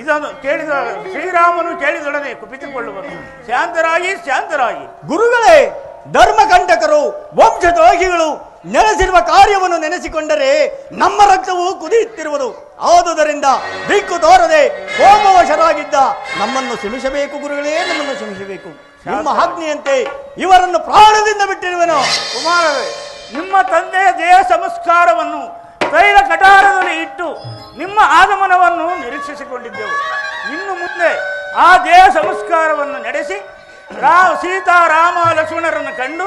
ಇದನ್ನು ಕೇಳಿದ ಶ್ರೀರಾಮನು ಕೇಳಿದೊಡನೆ ಕುಪಿತುಕೊಳ್ಳುವನು. ಶಾಂತರಾಗಿ ಶಾಂತರಾಗಿ. ಗುರುಗಳೇ, ಧರ್ಮಕಂಟಕರು ವಂಶದ್ರೋಹಿಗಳು ನೆನೆಸಿರುವ ಕಾರ್ಯವನ್ನು ನೆನೆಸಿಕೊಂಡರೆ ನಮ್ಮ ರಕ್ತವು ಕುದಿಯುತ್ತಿರುವುದು. ಆದುದರಿಂದ ದಿಕ್ಕು ತೋರದೆ ಕೋಮವಶರಾಗಿದ್ದ ನಮ್ಮನ್ನು ಕ್ಷಮಿಸಬೇಕು ಗುರುಗಳೇ, ನಮ್ಮನ್ನು ಕ್ಷಮಿಸಬೇಕು. ನಿಮ್ಮ ಆಜ್ಞೆಯಂತೆ ಇವರನ್ನು ಪ್ರಾಣದಿಂದ ಬಿಟ್ಟಿರುವೆನು. ಕುಮಾರರೇ, ನಿಮ್ಮ ತಂದೆಯ ದೇಹ ಸಂಸ್ಕಾರವನ್ನು ತೈಲ ಕಟಾರದಲ್ಲಿ ಇಟ್ಟು ನಿಮ್ಮ ಆಗಮನವನ್ನು ನಿರೀಕ್ಷಿಸಿಕೊಂಡಿದ್ದೆವು. ಇನ್ನು ಮುಂದೆ ಆ ದೇಹ ಸಂಸ್ಕಾರವನ್ನು ನಡೆಸಿ ಸೀತಾರಾಮ ಲಕ್ಷ್ಮಣರನ್ನು ಕಂಡು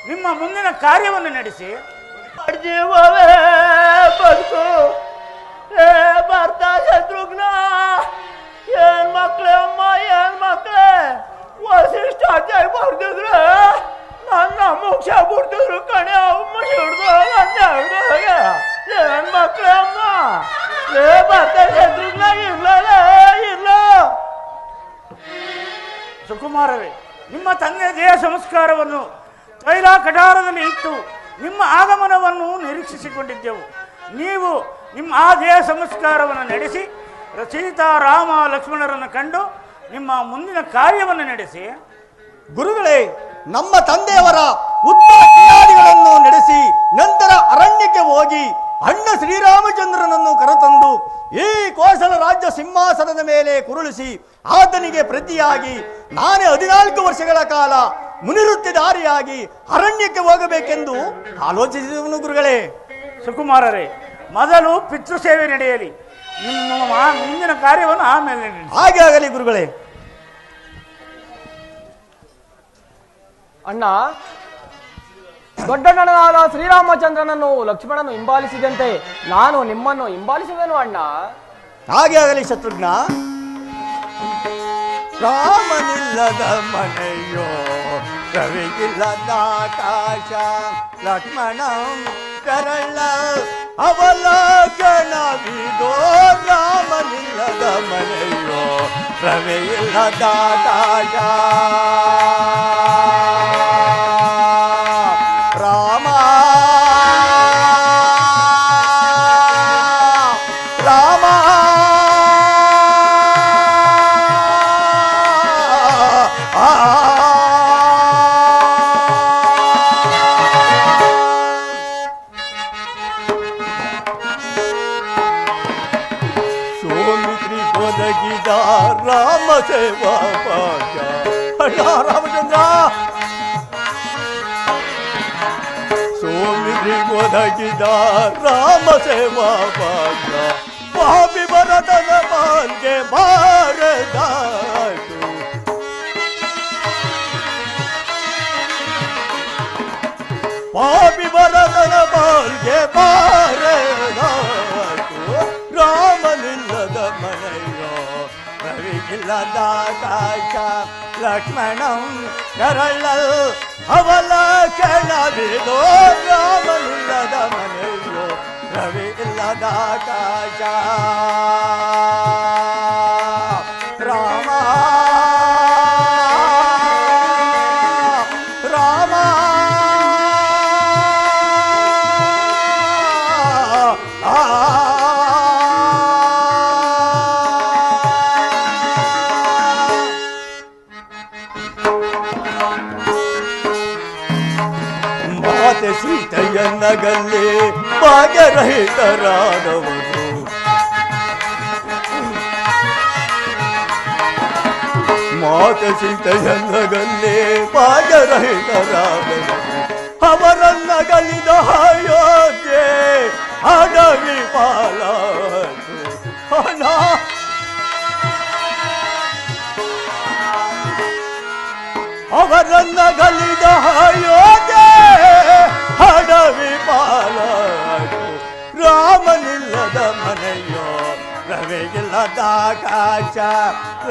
ನಿಮ್ಮ ಮುಂದಿನ ಕಾರ್ಯವನ್ನು ನಡೆಸಿ ಜೀವವೇ ಬದುಕು. ಏ ಭರತ ಶತ್ರುಘ್ನ, ಏನ್ ಮಕ್ಳೇ ಅಮ್ಮ, ಏನ್ ಮಕ್ಳೇ. ವಸಿಷ್ಠ ಬರ್ದಿದ್ರೆ ನನ್ನ ಮೋಕ್ಷ ಬಿಡ್ತಿದ್ರು ಕಣೆ. ಅಮ್ಮ ಹಿಡ್ದು ಏನ್ ಮಕ್ಳೇ ಅಮ್ಮ. ಏ ಭರತ ಶತ್ರುಘ್ನ ಇಲ್ಲ ಸುಕುಮಾರರೇ, ನಿಮ್ಮ ತಂದೆ ದೇಹ ಸಂಸ್ಕಾರವನ್ನು ತೈಲ ಕಟಾರದಲ್ಲಿ ಇಟ್ಟು ನಿಮ್ಮ ಆಗಮನವನ್ನು ನಿರೀಕ್ಷಿಸಿಕೊಂಡಿದ್ದೆವು. ನೀವು ನಿಮ್ಮ ಆ ದೇಹ ಸಂಸ್ಕಾರವನ್ನು ನಡೆಸಿ ಸೀತಾ ರಾಮ ಲಕ್ಷ್ಮಣರನ್ನು ಕಂಡು ನಿಮ್ಮ ಮುಂದಿನ ಕಾರ್ಯವನ್ನು ನಡೆಸಿ. ಗುರುಗಳೇ, ನಮ್ಮ ತಂದೆಯವರ ಉತ್ತರ ಕ್ರಿಯಾದಿಗಳನ್ನು ನಡೆಸಿ ನಂತರ ಅರಣ್ಯಕ್ಕೆ ಹೋಗಿ ಅಣ್ಣ ಶ್ರೀರಾಮಚಂದ್ರನನ್ನು ಕರೆತಂದು ಈ ಕೋಸಲ ರಾಜ್ಯ ಸಿಂಹಾಸನದ ಮೇಲೆ ಕುರುಳಿಸಿ ಆತನಿಗೆ ಪ್ರತಿಯಾಗಿ ನಾನೇ 14 ವರ್ಷಗಳ ಕಾಲ ಮುನಿವೃತ್ತಿದಾರಿಯಾಗಿ ಅರಣ್ಯಕ್ಕೆ ಹೋಗಬೇಕೆಂದು ಆಲೋಚಿಸಿದವನು ಗುರುಗಳೇ. ಸುಕುಮಾರರೇ, ಮೊದಲು ಪಿತೃ ಸೇವೆ ನಡೆಯಲಿ, ನಿಮ್ಮ ಮುಂದಿನ ಕಾರ್ಯವನ್ನು ಆಮೇಲೆ ನಡೆಸಿ. ಹಾಗೆ ಆಗಲಿ ಗುರುಗಳೇ. ಅಣ್ಣ, ದೊಡ್ಡಣ್ಣನಾದ ಶ್ರೀರಾಮಚಂದ್ರನನ್ನು ಲಕ್ಷ್ಮಣನು ಹಿಂಬಾಲಿಸಿದಂತೆ ನಾನು ನಿಮ್ಮನ್ನು ಹಿಂಬಾಲಿಸುವೆನು ಅಣ್ಣ. ಹಾಗೆ ಆಗಲಿ ಶತ್ರುಘ್ನ. ರಾಮನಿಲ್ಲದ ಮನೆಯೋ ರವಿಗಿಲ್ಲದ ಆಕಾಶ, ಲಕ್ಷ್ಮಣ ಕರಳ ಅವಲೋಕನವಿದೋ. ರಾಮನಿಲ್ಲದ ಮನೆಯೋ ರವಿಗಿಲ್ಲದ ಆಕಾಶ. ರಾಮ ರಾಮ ಸೋಮಿತ್ರಿ ಒದಗಿದ ರಾಮ ಸೇವಾ ಭಾಗ್ಯ. ಅಣ್ಣ ರಾಮಚಂದ್ರ, ಸೋಮಿತ್ರಿ ಒದಗಿದ ರಾಮ ಸೇವಾ ಭಾಗ್ಯ. ಪಾಪಿ ಭರತನ ಬಾಲ್ಗೆ ಬಾರದಾಯ್ತು. ಪಾಪಿ ಭರತನ ಬಾಲ್ಗೆ ಬಾರದಾಯ್ತು. ರಾಮನಿಲ್ಲದ ಮನೆಯೋ ರವಿಗಿಲ್ಲದ ಆಕಾಶ, ಲಕ್ಷ್ಮಣಂ ಕರಳಲ್ ಅವಲೋಕನವಿದೋ. ರಾಮನಿಲ್ಲದ ಮನೆಯೋ ರವಿ ಇಲ್ಲದ ಆಕಾಶ. ರಾಮ ರಾಮ ಮಾತೆ ಸೀತೆಯನ್ನಗಲ್ಲಿ ಭಾಗ್ಯರಹಿತರಾದವರು. ಮಾತೆ ಸೀತೆಯನ್ನಗಲ್ಲಿ ಭಾಗ್ಯರಹಿತರಾದವರು. ಅವರನ್ನಗಲಿದ ಅಯೋಧ್ಯೆ ಅಡವಿ ಪಾಲಾಯಿತು. ಅವರನ್ನಗಲಿದ ಅಯೋಧ್ಯೆ ಅಡವಿ ಪಾಲಾಯಿತು. ರಾಮನಿಲ್ಲದ ಮನೆಯೋ ರವಿಗಿಲ್ಲದ ಆಕಾಶ,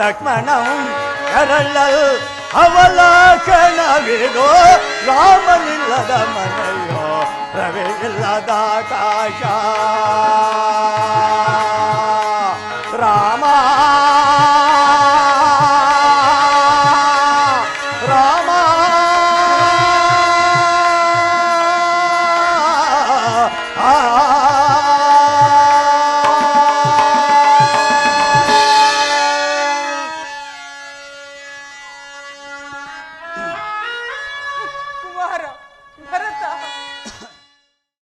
ಲಕ್ಷ್ಮಣಂ ಕರಳಲ್ ಅವಲೋಕನವಿದೋ. ರಾಮನಿಲ್ಲದ ಮನೆಯೋ ರವಿಗಿಲ್ಲದ ಆಕಾಶ.